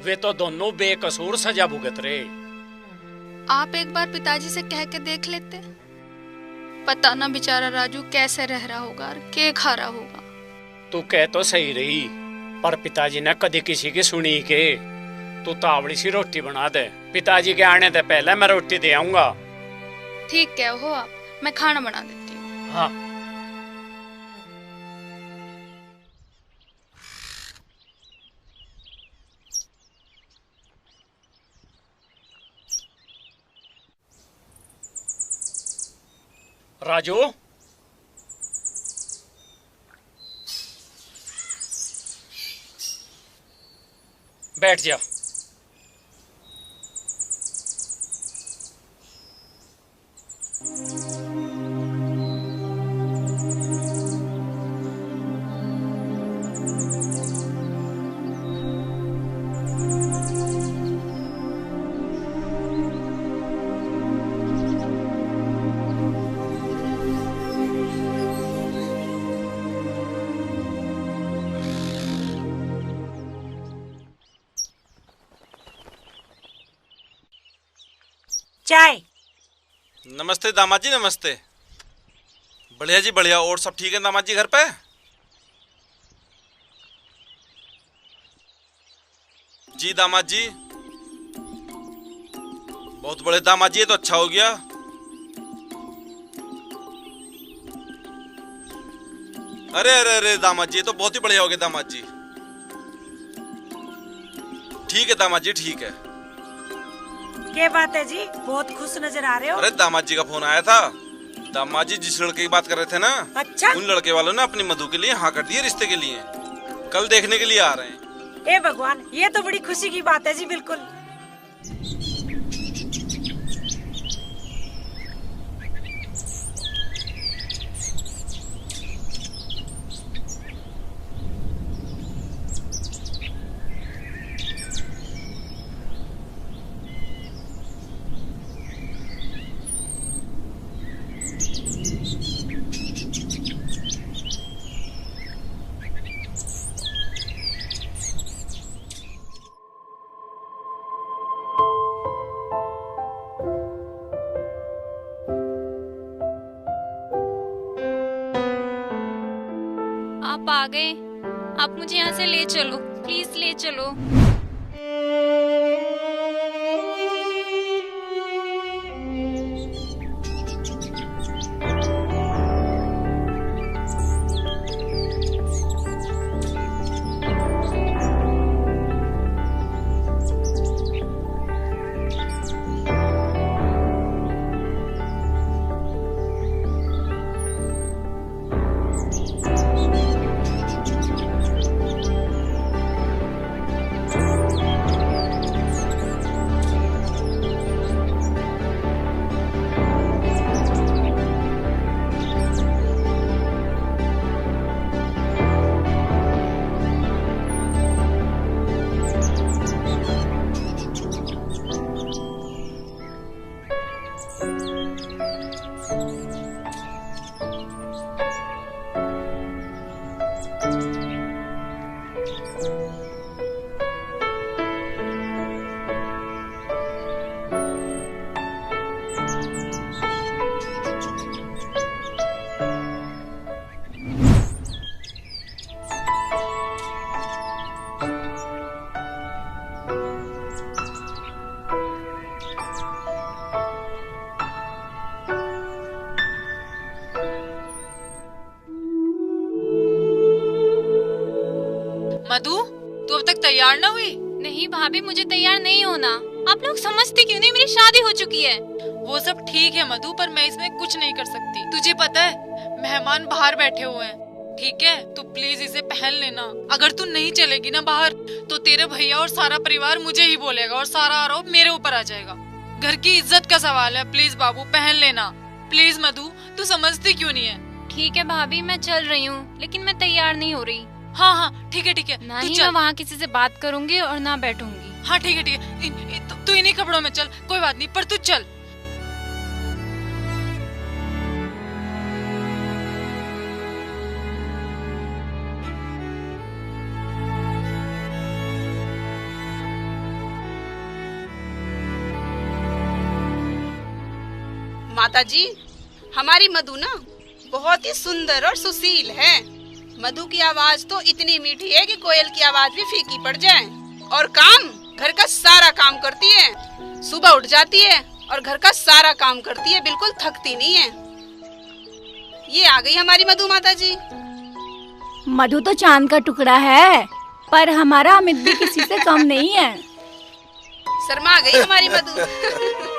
Speaker 8: वे तो दोनों बेकसूर सजा भुगत रहे।
Speaker 4: आप एक बार पिताजी से कह के देख लेते। पता ना बेचारा राजू कैसे रह रहा होगा और क्या खा रहा होगा।
Speaker 8: तू कह तो सही रही, पर पिताजी ने कभी किसी की सुनी के। तू तावड़ी सी रोटी बना दे, पिताजी के आने से पहले मैं रोटी दे आऊंगा।
Speaker 4: ठीक कह हो आप, मैं खाना बना देती हूँ।
Speaker 8: हाँ। राजू, बैठ जा।
Speaker 15: चाय।
Speaker 16: नमस्ते दामाद जी, नमस्ते। बढ़िया जी बढ़िया। और सब ठीक है दामाद जी घर पे? जी दामाद जी, बहुत बड़े दामाद जी, ये तो अच्छा हो गया। अरे अरे अरे दामाद जी, ये तो बहुत ही बढ़िया हो गया दामाद जी। ठीक है दामाद जी, ठीक है।
Speaker 15: क्या बात है जी, बहुत खुश नजर आ रहे हो।
Speaker 16: अरे दामाद जी का फोन आया था। दामाद जी जिस लड़के की बात कर रहे थे ना,
Speaker 15: अच्छा,
Speaker 16: उन लड़के वालों ने अपनी मधु के लिए हाँ कर दिए रिश्ते के लिए। कल देखने के लिए आ रहे हैं।
Speaker 15: ए भगवान, ये तो बड़ी खुशी की बात है जी। बिल्कुल।
Speaker 9: आप आ गए। आप मुझे यहाँ से ले चलो, प्लीज ले चलो।
Speaker 17: मधु, तू अब तक तैयार ना हुई?
Speaker 9: नहीं भाभी, मुझे तैयार नहीं होना। आप लोग समझते क्यों नहीं? मेरी शादी हो चुकी है।
Speaker 17: वो सब ठीक है मधु, पर मैं इसमें कुछ नहीं कर सकती। तुझे पता है मेहमान बाहर बैठे हुए हैं, ठीक है? तू प्लीज इसे पहन लेना। अगर तू नहीं चलेगी ना बाहर, तो तेरे भैया और सारा परिवार मुझे ही बोलेगा और सारा आरोप मेरे ऊपर आ जाएगा। घर की इज्जत का सवाल है। प्लीज बाबू, पहन लेना प्लीज। मधु, तू समझती क्यों नहीं है?
Speaker 9: ठीक है भाभी, मैं चल रही हूँ, लेकिन मैं तैयार नहीं हो रही।
Speaker 17: हाँ हाँ ठीक है ठीक है।
Speaker 9: ना ही मैं वहाँ किसी से बात करूंगी और ना बैठूंगी।
Speaker 17: हाँ ठीक है ठीक है। तू इन्हीं कपड़ों में चल, कोई बात नहीं, पर तू चल।
Speaker 18: माता जी, हमारी मधु ना बहुत ही सुंदर और सुशील है। मधु की आवाज तो इतनी मीठी है कि कोयल की आवाज भी फीकी पड़ जाए। और काम, घर का सारा काम करती है। सुबह उठ जाती है और घर का सारा काम करती है, बिल्कुल थकती नहीं है। ये आ गई हमारी मधु माता जी।
Speaker 10: मधु तो चांद का टुकड़ा है, पर हमारा अमित भी किसी से कम नहीं है।
Speaker 18: शर्मा गई हमारी मधु।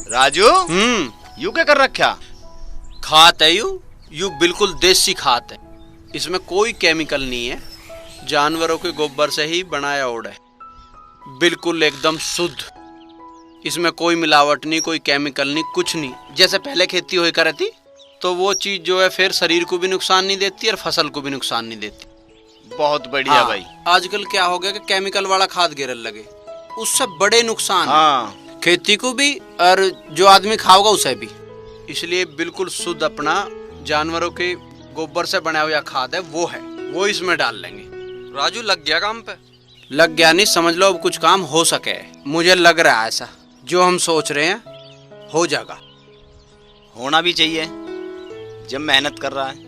Speaker 6: राजू, यू क्या कर रखा?
Speaker 2: खात है यू बिल्कुल देसी खात है। इसमें कोई केमिकल नहीं है, जानवरों के गोबर से ही बनाया ओड़ है, बिल्कुल एकदम शुद्ध। इसमें कोई मिलावट नहीं, कोई केमिकल नहीं, कुछ नहीं। जैसे पहले खेती होई करती तो वो चीज जो है फिर शरीर को भी नुकसान नहीं देती और फसल को भी नुकसान नहीं देती।
Speaker 6: बहुत बढ़िया भाई।
Speaker 2: आजकल क्या हो गया कि केमिकल वाला खाद गिरल लगे, उससे बड़े नुकसान है, खेती को भी और जो आदमी खाओगा उसे भी। इसलिए बिल्कुल शुद्ध अपना जानवरों के गोबर से बना हुआ खाद है, वो इसमें डाल लेंगे।
Speaker 16: राजू लग गया काम पे?
Speaker 2: लग गया नहीं, समझ लो अब कुछ काम हो सके। मुझे लग रहा है ऐसा, जो हम सोच रहे हैं हो जाएगा।
Speaker 6: होना भी चाहिए जब मेहनत कर रहा है।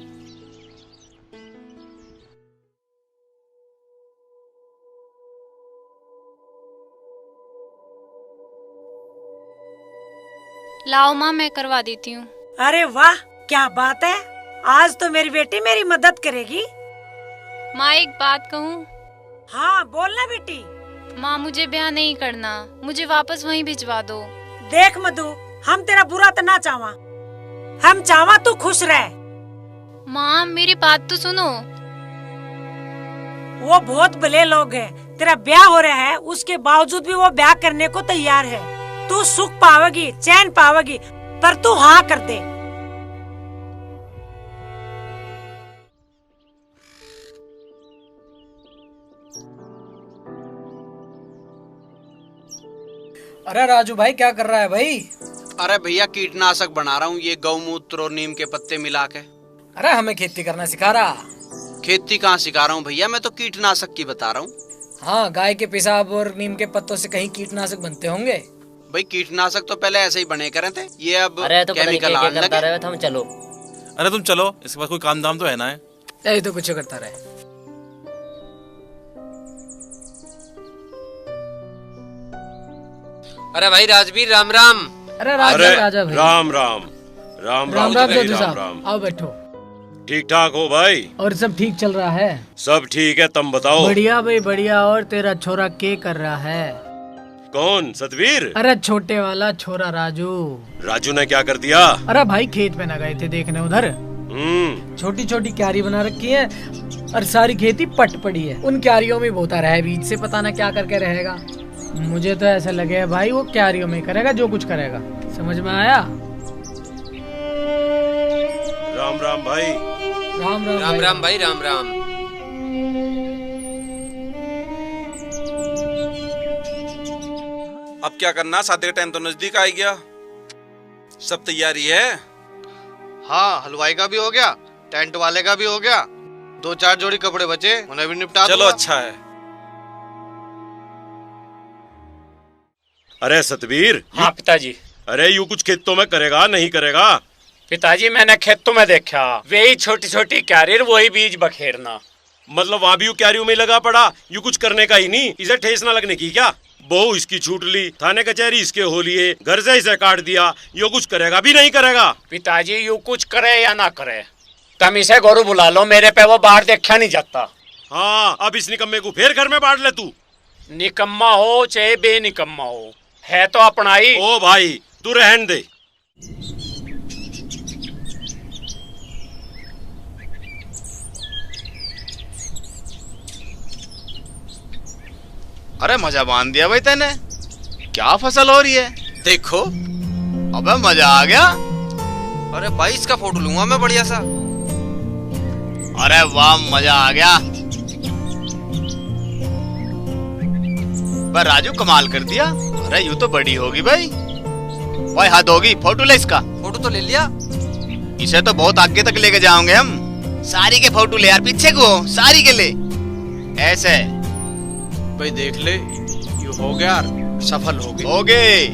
Speaker 9: लाओ माँ, मैं करवा देती हूँ।
Speaker 15: अरे वाह, क्या बात है, आज तो मेरी बेटी मेरी मदद करेगी।
Speaker 9: माँ एक बात कहूँ?
Speaker 15: हाँ बोलना बेटी।
Speaker 9: माँ मुझे ब्याह नहीं करना, मुझे वापस वहीं भिजवा दो।
Speaker 15: देख मधु, हम तेरा बुरा तो ना चाहवा, हम चाहवा तू खुश रह।
Speaker 9: माँ मेरी बात तो सुनो।
Speaker 15: वो बहुत भले लोग हैं, तेरा ब्याह हो रहा है उसके बावजूद भी वो ब्याह करने को तैयार है। तू सुख पावेगी, चैन पावेगी, पर तू हाँ कर दे।
Speaker 7: अरे राजू भाई क्या कर रहा है भाई?
Speaker 2: अरे भैया कीटनाशक बना रहा हूँ, ये गौमूत्र और नीम के पत्ते मिला के।
Speaker 7: अरे हमें खेती करना सिखा रहा।
Speaker 2: खेती कहाँ सिखा रहा हूँ भैया, मैं तो कीटनाशक की बता रहा हूँ।
Speaker 7: हाँ, गाय के पेशाब और नीम के पत्तों से कहीं कीटनाशक बनते होंगे।
Speaker 2: भाई कीटनाशक तो पहले ऐसे ही बने करे थे, ये अब
Speaker 13: अरे तो
Speaker 2: केमिकल आने लगे।
Speaker 13: हम चलो।
Speaker 16: अरे तुम चलो, इसके बाद कोई काम दाम तो है ना।
Speaker 7: यही तो कुछ करता रहे।
Speaker 21: अरे भाई राजवीर, राम राम।
Speaker 7: अरे राजा भाई,
Speaker 5: राम राम। राम राम
Speaker 7: जोधू साहब, आओ बैठो।
Speaker 5: ठीक ठाक हो भाई?
Speaker 7: और सब ठीक चल रहा है?
Speaker 5: सब ठीक है, तुम बताओ।
Speaker 7: बढ़िया भाई बढ़िया। और तेरा छोरा क्या कर रहा है?
Speaker 5: कौन? सतवीर?
Speaker 7: अरे छोटे वाला छोरा राजू।
Speaker 5: राजू ने क्या कर दिया?
Speaker 7: अरे भाई खेत पे न गए थे देखने उधर, छोटी छोटी क्यारी बना रखी है और सारी खेती पट पड़ी है। उन क्यारियों में बोता रहा है, बीच से पता न क्या करके रहेगा। मुझे तो ऐसा लगे भाई वो क्यारियों में करेगा जो कुछ करेगा। समझ में आया?
Speaker 5: राम राम भाई।
Speaker 7: राम राम
Speaker 21: राम राम भाई, राम राम।
Speaker 16: अब क्या करना, शादी का टाइम तो नजदीक आ गया, सब तैयारी है।
Speaker 14: हाँ, हलवाई का भी हो गया, टेंट वाले का भी हो गया, 2-4 जोड़ी कपड़े बचे, उन्हें भी निपटा
Speaker 16: चलो अच्छा है।
Speaker 5: अरे सतवीर।
Speaker 8: हाँ पिताजी।
Speaker 5: अरे यू कुछ खेतों में करेगा नहीं करेगा?
Speaker 8: पिताजी मैंने खेतों में देखा, वही छोटी छोटी क्यारी, वही बीज बखेरना।
Speaker 5: मतलब वहाँ भी यू क्यारियों में लगा पड़ा, यू कुछ करने का ही नहीं? इसे ठेस ना लगने की क्या? बहू इसकी छूट ली, थाने कचहरी इसके हो लिए, घर से इसे काट दिया, यो कुछ करेगा भी नहीं करेगा?
Speaker 8: पिताजी यू कुछ करे या ना करे, तुम इसे गोरू बुला लो, मेरे पे वो बाहर देखा नहीं जाता।
Speaker 5: हाँ, अब इस निकम्मे को फिर घर में बांट ले तू।
Speaker 8: निकम्मा हो चाहे बेनिकम्मा हो, है तो अपना ही।
Speaker 5: ओ भाई तू रहन दे।
Speaker 6: अरे मजा बांध दिया भाई तैने, क्या फसल हो रही है?
Speaker 2: देखो।
Speaker 6: अबे मजा आ गया।
Speaker 21: अरे भाई इसका फोटो लूंगा मैं बढ़िया सा।
Speaker 6: अरे वाह मजा आ गया। पर राजू कमाल कर दिया। अरे यूं तो बड़ी होगी भाई। भाई हद होगी, फोटो ले इसका।
Speaker 21: फोटो तो ले लिया।
Speaker 6: इसे तो बहुत आगे तक लेके जाओगे हम। सारी के फोटो ले यार, पीछे को सारी के ले ऐसे।
Speaker 2: भाई देख ले, ये हो गया, सफल हो
Speaker 6: गए।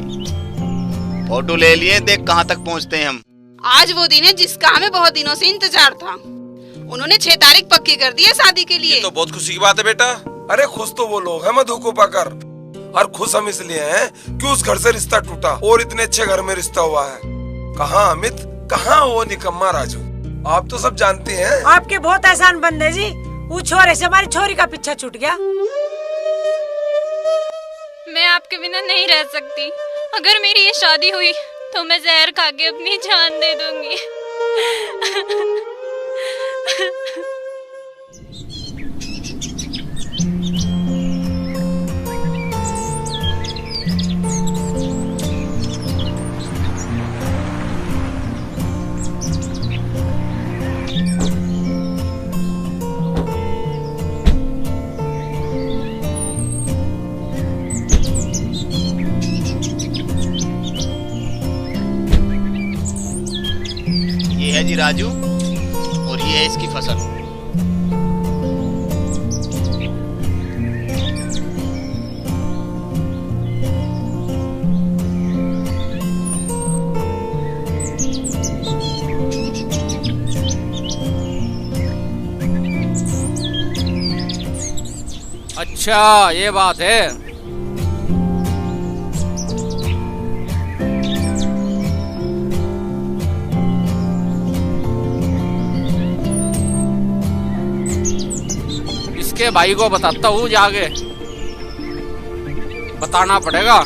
Speaker 6: फोटो ले लिए, देख कहाँ तक पहुँचते हैं हम।
Speaker 18: आज वो दिन है जिसका हमें बहुत दिनों से इंतजार था। उन्होंने 6 तारीख पक्की कर दी है शादी के लिए।
Speaker 16: ये तो बहुत खुशी की बात है बेटा।
Speaker 19: अरे खुश तो वो लोग हैं मधु को पाकर, और खुश हम इसलिए हैं कि उस घर से रिश्ता टूटा और इतने अच्छे घर में रिश्ता हुआ है। कहाँ अमित, कहाँ वो निकम्मा राजू, आप तो सब जानते हैं।
Speaker 15: आपके बहुत एहसान बंदे जी, वो छोरे से हमारी छोरी का पीछा छूट गया।
Speaker 9: मैं आपके बिना नहीं रह सकती। अगर मेरी ये शादी हुई तो मैं जहर खा के अपनी जान दे दूंगी।
Speaker 6: ये है जी राजू, और ये है इसकी फसल।
Speaker 11: अच्छा ये बात है। इसके भाई को बताता हूँ, जाके बताना पड़ेगा।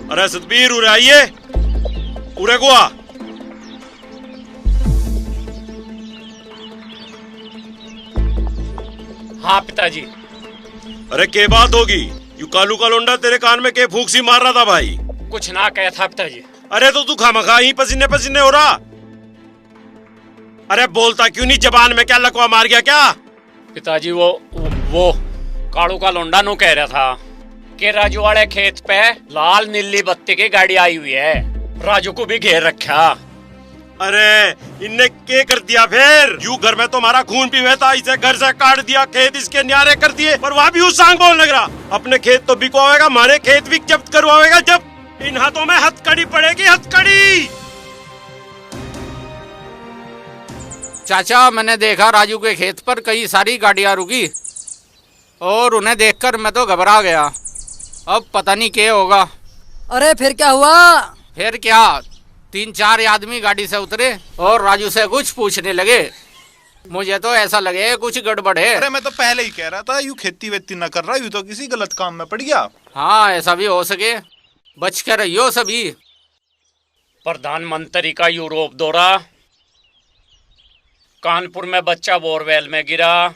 Speaker 5: अरे सतबीर उरे आइए, उरे को आ।
Speaker 8: हाँ पिताजी।
Speaker 5: अरे के बात होगी, यू कालू का लोंडा तेरे कान में के फूंक सी मार रहा था भाई।
Speaker 8: कुछ ना कहा था पिताजी।
Speaker 5: अरे तो तू खामखा ही पसीने पसीने हो रहा। अरे बोलता क्यों नहीं, जबान में क्या लकवा मार गया क्या?
Speaker 8: पिताजी वो कालू का लोंडा नु कह रहा था कि राजू वाले खेत पे लाल नीली बत्ती की गाड़ी आई हुई है, राजू को भी घेर रखा।
Speaker 5: अरे इनने क्या कर दिया फिर? यू घर में तुम्हारा खून पीवे था, इसे घर से काट दिया, खेत इसके न्यारे कर दिए, पर वहाँ भी उस सांग बोल लग रहा। अपने खेत तो बिकवाएगा, हमारे खेत भी जब्त करवाएगा। जब इन हाथों में हथकड़ी पड़ेगी, हथकड़ी।
Speaker 11: चाचा मैंने देखा राजू के खेत पर कई सारी गाड़ियां रुकी और उन्हें देखकर मैं तो घबरा गया। अब पता नहीं क्या होगा।
Speaker 3: अरे फिर क्या हुआ?
Speaker 11: फिर क्या, 3-4 आदमी गाड़ी से उतरे और राजू से कुछ पूछने लगे। मुझे तो ऐसा लगे कुछ गड़बड़ है।
Speaker 22: अरे मैं तो पहले ही कह रहा था, यूँ खेती वेती न कर रहा, यूँ तो किसी गलत काम में पड़ गया।
Speaker 11: हाँ ऐसा भी हो सके, बच कर रहियो सभी।
Speaker 8: प्रधानमंत्री का यूरोप दौरा, कानपुर में बच्चा बोरवेल में गिरा,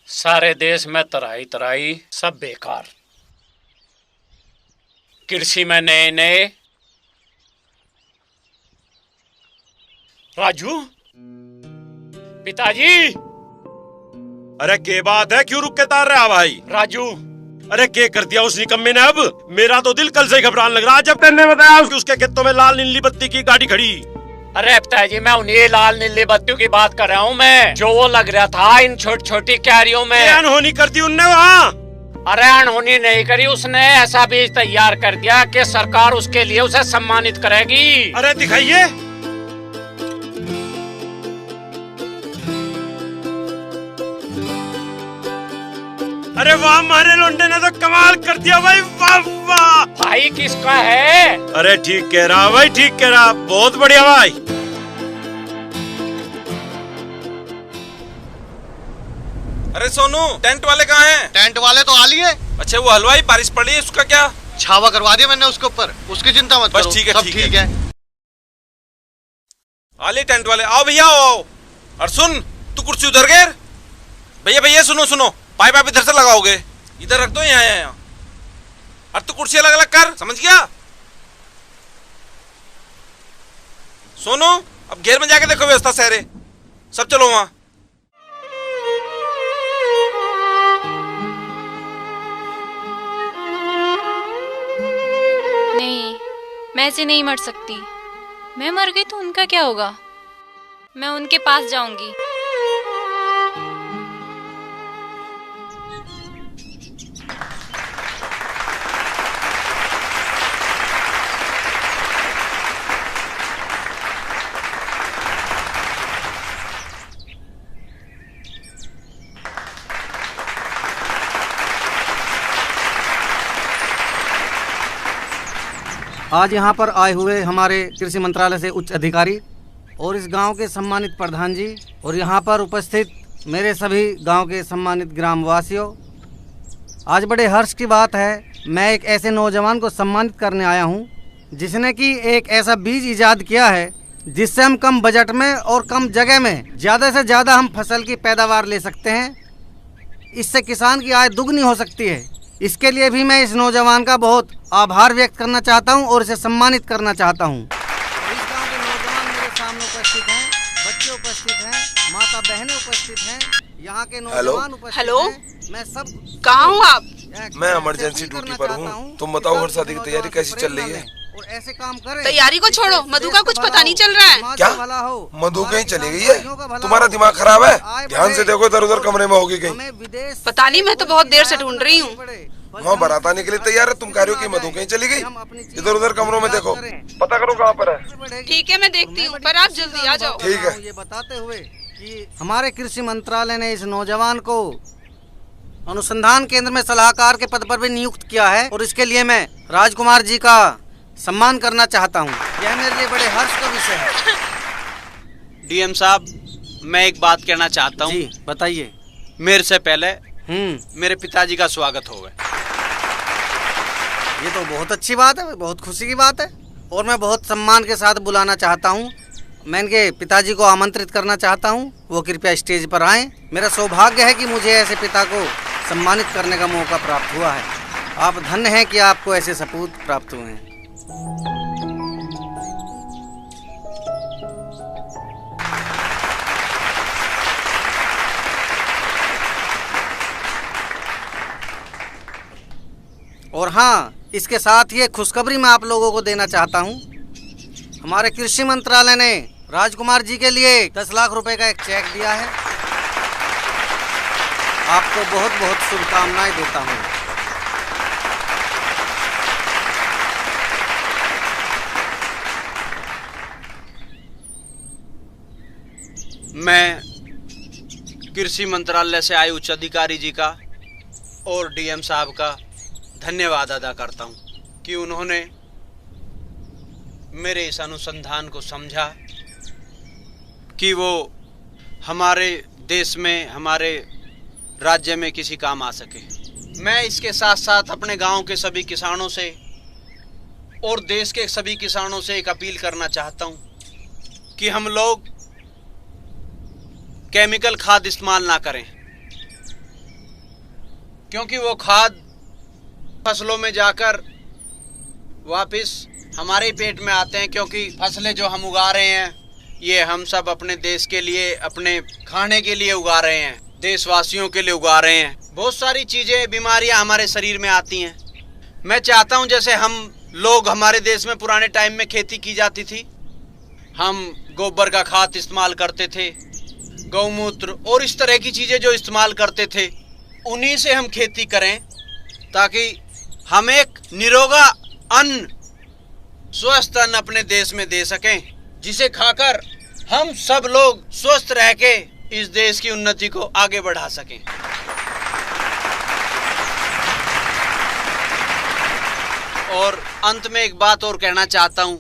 Speaker 8: सारे देश में तराई तराई, सब बेकार। कृषि में नए राजू पिताजी।
Speaker 5: अरे के बात है, क्यों रुक के तार रहा भाई?
Speaker 8: राजू
Speaker 5: अरे क्या कर दिया उस निकम्मे ने? अब मेरा तो दिल कल से घबराने लग रहा जब तेने बताया कि उसके खेतों में लाल नीली बत्ती की गाड़ी खड़ी।
Speaker 8: अरे पिताजी मैं उन्हीं लाल नीली बत्तियों की बात कर रहा हूँ मैं, जो वो लग रहा था इन छोटी छोटी क्यारियों में।
Speaker 5: अनहोनी कर दी उनने वहाँ।
Speaker 8: अरे अनहोनी नहीं करी, उसने ऐसा बीज तैयार कर दिया कि सरकार उसके लिए उसे सम्मानित करेगी।
Speaker 5: अरे दिखाइए। अरे वाह, हमारे लोंडे ने तो कमाल कर दिया भाई, वाह वाह।
Speaker 8: भाई किसका है?
Speaker 5: अरे ठीक कह रहा भाई, ठीक कह रहा, बहुत बढ़िया भाई।
Speaker 16: अरे सोनू, टेंट वाले कहाँ हैं?
Speaker 14: टेंट वाले तो आ लिए।
Speaker 16: अच्छा वो हलवाई बारिश पड़ी है, उसका क्या?
Speaker 14: छावा करवा दिया मैंने उसके ऊपर, उसकी चिंता मत करो।
Speaker 16: बस ठीक है,
Speaker 14: सब ठीक है।
Speaker 16: आ लिए टेंट वाले, आओ भैया आओ। और सुन, तू कुर्सी उधर घेर। भैया भैया सुनो सुनो, पाइप आप इधर से लगाओगे, इधर रख दो, यहाँ यहाँ। और तू कुर्सी अलग अलग कर, समझ गया? सोनू अब घेर में जाके देखो व्यवस्था सहरे, सब चलो वहां।
Speaker 9: नहीं, मैं ऐसे नहीं मर सकती। मैं मर गई तो उनका क्या होगा? मैं उनके पास जाऊंगी।
Speaker 3: आज यहाँ पर आए हुए हमारे कृषि मंत्रालय से उच्च अधिकारी और इस गांव के सम्मानित प्रधान जी और यहाँ पर उपस्थित मेरे सभी गांव के सम्मानित ग्रामवासियों, आज बड़े हर्ष की बात है, मैं एक ऐसे नौजवान को सम्मानित करने आया हूँ जिसने कि एक ऐसा बीज इजाद किया है जिससे हम कम बजट में और कम जगह में ज़्यादा से ज़्यादा हम फसल की पैदावार ले सकते हैं। इससे किसान की आय दुगनी हो सकती है। इसके लिए भी मैं इस नौजवान का बहुत आभार व्यक्त करना चाहता हूं और इसे सम्मानित करना चाहता हूं। इस गांव के नौजवान मेरे सामने उपस्थित हैं, बच्चे उपस्थित हैं, माता बहनें उपस्थित हैं, यहाँ के नौजवान उपस्थित हैं। मैं सब
Speaker 18: कहाँ हूँ आप?
Speaker 19: मैं इमरजेंसी ड्यूटी पर हूँ। तुम बताओ घर शादी की तैयारी कैसी चल रही है?
Speaker 3: और ऐसे काम करें।
Speaker 18: तैयारी को छोड़ो, मधु का कुछ पता नहीं चल रहा है।
Speaker 19: क्या? मधु कहीं चली गई है? तुम्हारा दिमाग खराब है? ध्यान से देखो, इधर उधर कमरे में होगी कहीं।
Speaker 18: पता नहीं, मैं तो बहुत देर से ढूंढ रही हूँ।
Speaker 19: वहाँ बारात आने के लिए तैयार है, तुम कह रहे हो कि मधु कहीं चली गई? इधर उधर कमरों में देखो, पता करो कहाँ पर है।
Speaker 18: ठीक है मैं देखती हूँ, पर आप जल्दी आ जाओ।
Speaker 19: ठीक है।
Speaker 3: ये बताते हुए कि हमारे कृषि मंत्रालय ने इस नौजवान को अनुसंधान केंद्र में सलाहकार के पद पर भी नियुक्त किया है और इसके लिए मैं राजकुमार जी का सम्मान करना चाहता हूँ। यह मेरे लिए बड़े हर्ष का विषय है।
Speaker 2: डीएम साहब, मैं एक बात कहना चाहता हूँ।
Speaker 3: जी बताइए।
Speaker 2: मेरे से पहले मेरे पिताजी का स्वागत होगा।
Speaker 3: ये तो बहुत अच्छी बात है, बहुत खुशी की बात है और मैं बहुत सम्मान के साथ बुलाना चाहता हूँ। मैं इनके पिताजी को आमंत्रित करना चाहता हूँ, वो कृपया स्टेज पर आएं। मेरा सौभाग्य है कि मुझे ऐसे पिता को सम्मानित करने का मौका प्राप्त हुआ है। आप धन्य हैं कि आपको ऐसे सपूत प्राप्त हुए हैं। और हाँ, इसके साथ ही एक खुशखबरी मैं आप लोगों को देना चाहता हूँ। हमारे कृषि मंत्रालय ने राजकुमार जी के लिए 10 लाख रुपए का एक चेक दिया है। आपको बहुत बहुत शुभकामनाएं देता हूँ।
Speaker 2: मैं कृषि मंत्रालय से आए उच्च अधिकारी जी का और डीएम साहब का धन्यवाद अदा करता हूं कि उन्होंने मेरे इस अनुसंधान को समझा कि वो हमारे देश में, हमारे राज्य में किसी काम आ सके। मैं इसके साथ साथ अपने गांव के सभी किसानों से और देश के सभी किसानों से एक अपील करना चाहता हूं कि हम लोग केमिकल खाद इस्तेमाल ना करें, क्योंकि वो खाद फसलों में जाकर वापस हमारे पेट में आते हैं। क्योंकि फसलें जो हम उगा रहे हैं ये हम सब अपने देश के लिए, अपने खाने के लिए उगा रहे हैं, देशवासियों के लिए उगा रहे हैं। बहुत सारी चीज़ें, बीमारियां हमारे शरीर में आती हैं। मैं चाहता हूं जैसे हम लोग, हमारे देश में पुराने टाइम में खेती की जाती थी, हम गोबर का खाद इस्तेमाल करते थे, गौमूत्र और इस तरह की चीजें जो इस्तेमाल करते थे, उन्हीं से हम खेती करें ताकि हम एक निरोगा अन्न, स्वस्थ अन्न अपने देश में दे सकें, जिसे खाकर हम सब लोग स्वस्थ रह के इस देश की उन्नति को आगे बढ़ा सकें। और अंत में एक बात और कहना चाहता हूं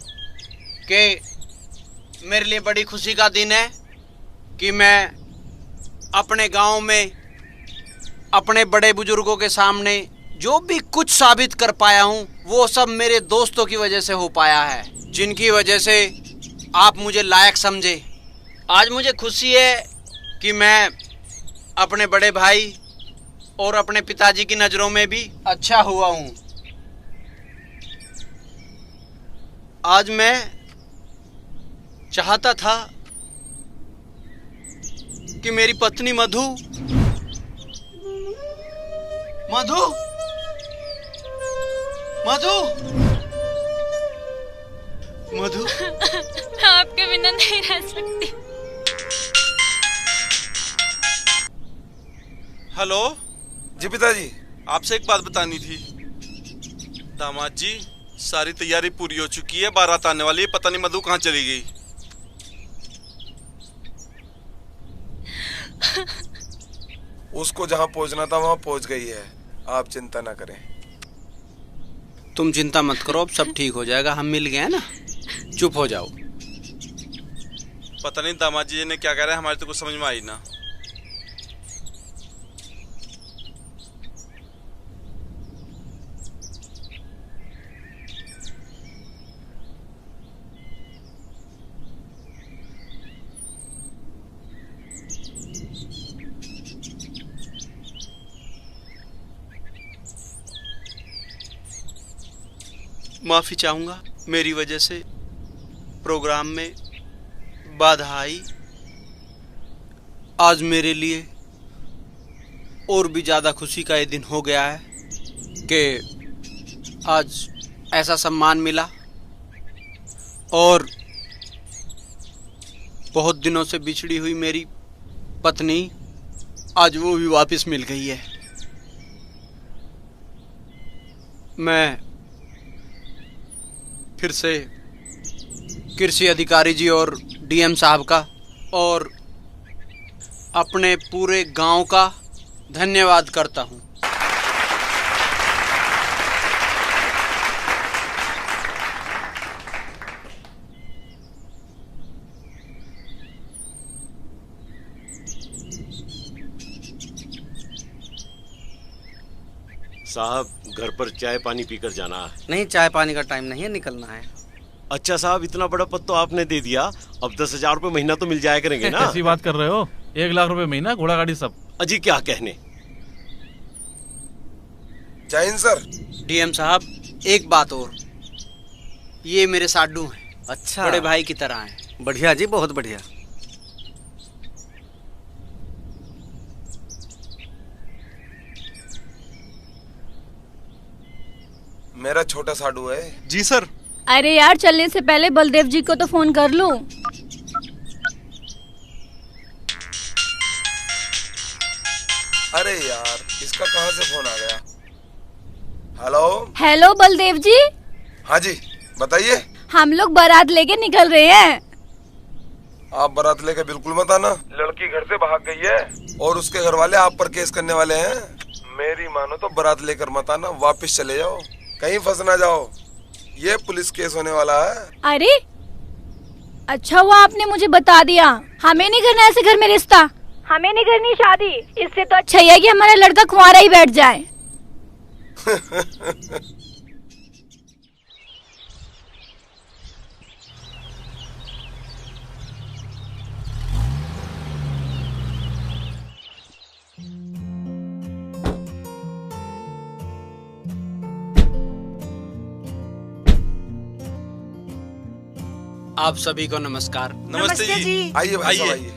Speaker 2: कि मेरे लिए बड़ी खुशी का दिन है कि मैं अपने गांव में अपने बड़े बुजुर्गों के सामने जो भी कुछ साबित कर पाया हूं, वो सब मेरे दोस्तों की वजह से हो पाया है, जिनकी वजह से आप मुझे लायक समझे। आज मुझे खुशी है कि मैं अपने बड़े भाई और अपने पिताजी की नज़रों में भी अच्छा हुआ हूं। आज मैं चाहता था कि मेरी पत्नी मधु मधु मधु मधु
Speaker 9: मैं आपके बिना नहीं रह सकती।
Speaker 16: हेलो
Speaker 19: जी पिताजी,
Speaker 16: आपसे एक बात बतानी थी। दामाद जी, सारी तैयारी पूरी हो चुकी है, बारात आने वाली है, पता नहीं मधु कहाँ चली गई।
Speaker 19: उसको जहाँ पहुँचना था वहाँ पहुँच गई है, आप चिंता ना करें।
Speaker 2: तुम चिंता मत करो, अब सब ठीक हो जाएगा, हम मिल गए हैं ना, चुप हो जाओ।
Speaker 16: पता नहीं दामाद जी ने क्या कह रहा है, हमारे तो कुछ समझ में आई ना।
Speaker 2: माफ़ी चाहूँगा, मेरी वजह से प्रोग्राम में बाधा आई। आज मेरे लिए और भी ज़्यादा खुशी का ये दिन हो गया है कि आज ऐसा सम्मान मिला और बहुत दिनों से बिछड़ी हुई मेरी पत्नी आज वो भी वापस मिल गई है। मैं फिर से कृषि अधिकारी जी और डीएम साहब का और अपने पूरे गांव का धन्यवाद करता हूं।
Speaker 5: साहब, घर पर चाय पानी पीकर जाना है।
Speaker 3: नहीं, चाय पानी का टाइम नहीं है, निकलना है।
Speaker 5: अच्छा साहब, इतना बड़ा पद तो आपने दे दिया, अब 10,000 रुपये महीना तो मिल जाया करेंगे ना?
Speaker 22: ऐसी बात कर रहे हो? 1 लाख रुपए महीना, घोड़ा गाड़ी सब।
Speaker 5: अजी क्या कहने।
Speaker 19: जय हिंद सर।
Speaker 2: डीएम साहब, एक बात और, ये मेरे साडू हैं।
Speaker 3: अच्छा,
Speaker 2: बड़े भाई की तरह हैं।
Speaker 3: बढ़िया जी, बहुत बढ़िया।
Speaker 19: मेरा छोटा साडू है।
Speaker 22: जी सर।
Speaker 10: अरे यार, चलने से पहले बलदेव जी को तो फोन कर लूं।
Speaker 19: अरे यार, इसका कहाँ से फोन आ गया। हेलो।
Speaker 10: हेलो बलदेव जी।
Speaker 19: हाँ जी, बताइए।
Speaker 10: हम लोग बारात लेके निकल रहे हैं।
Speaker 19: आप बारात लेके बिल्कुल मत आना, लड़की घर से भाग गई है और उसके घर वाले आप पर केस करने वाले हैं। मेरी मानो तो बारात लेकर मत आना, वापस चले जाओ, कहीं फंस ना जाओ, ये पुलिस केस होने वाला है।
Speaker 10: अरे अच्छा हुआ आपने मुझे बता दिया, हमें नहीं करना ऐसे घर में रिश्ता, हमें नहीं करनी शादी। इससे तो अच्छा ही है कि हमारा लड़का कुंवारा ही बैठ जाए।
Speaker 2: आप सभी को नमस्कार।
Speaker 19: नमस्ते जी। आइए भाई साहब, आइए।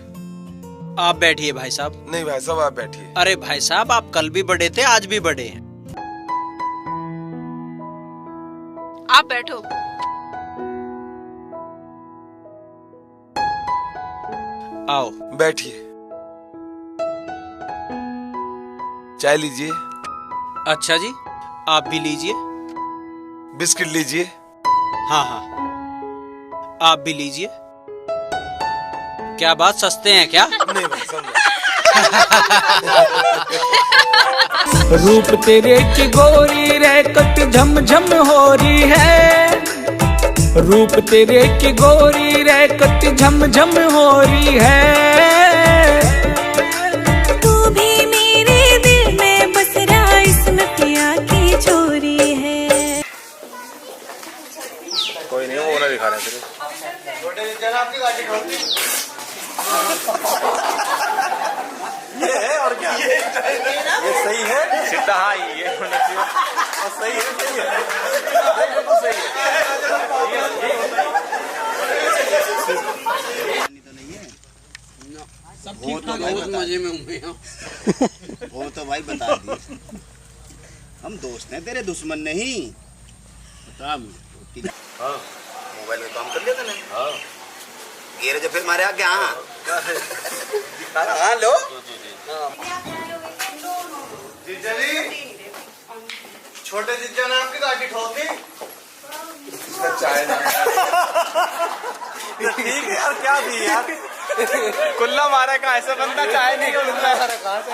Speaker 2: आप बैठिए भाई साहब।
Speaker 19: नहीं भाई साहब, आप बैठिए।
Speaker 2: अरे भाई साहब, आप कल भी बड़े थे, आज भी बड़े हैं।
Speaker 18: आप बैठो।
Speaker 16: आओ बैठिए, चाय लीजिए।
Speaker 2: अच्छा जी, आप भी लीजिए।
Speaker 16: बिस्किट लीजिए।
Speaker 2: हाँ हाँ, आप भी लीजिए। क्या बात, सस्ते हैं क्या?
Speaker 16: नहीं भाई समझो।
Speaker 1: रूप तेरे की गोरी रैकत झमझम हो रही है, रूप तेरे की गोरी रैकत झमझम हो रही है।
Speaker 12: तू भी मेरे दिल में बस रहा, इसमें पिया की चोरी है।
Speaker 16: कोई नहीं, वो ना दिखा रहे तेरे। ये है और क्या? ये सही है सीधा। हाँ ये होना चाहिए और सही है, सही है, बिल्कुल सही
Speaker 6: है। वो तो बहुत मजे में हूँ। वो तो भाई बता दिए, हम दोस्त हैं तेरे, दुश्मन नहीं। बता मुझे। हाँ मोबाइल में काम कर लिया तूने? हाँ गिरे जो फिर मारे आगे। हाँ हाँ लो जीजा जी, छोटे जीजा ने आपकी गाड़ी ठोक दी।
Speaker 16: चाय ना ठीक है यार, क्या भी यार, कुल्ला मारे का ऐसा बंदा चाय नहीं, कुल्ला मारे कहाँ से?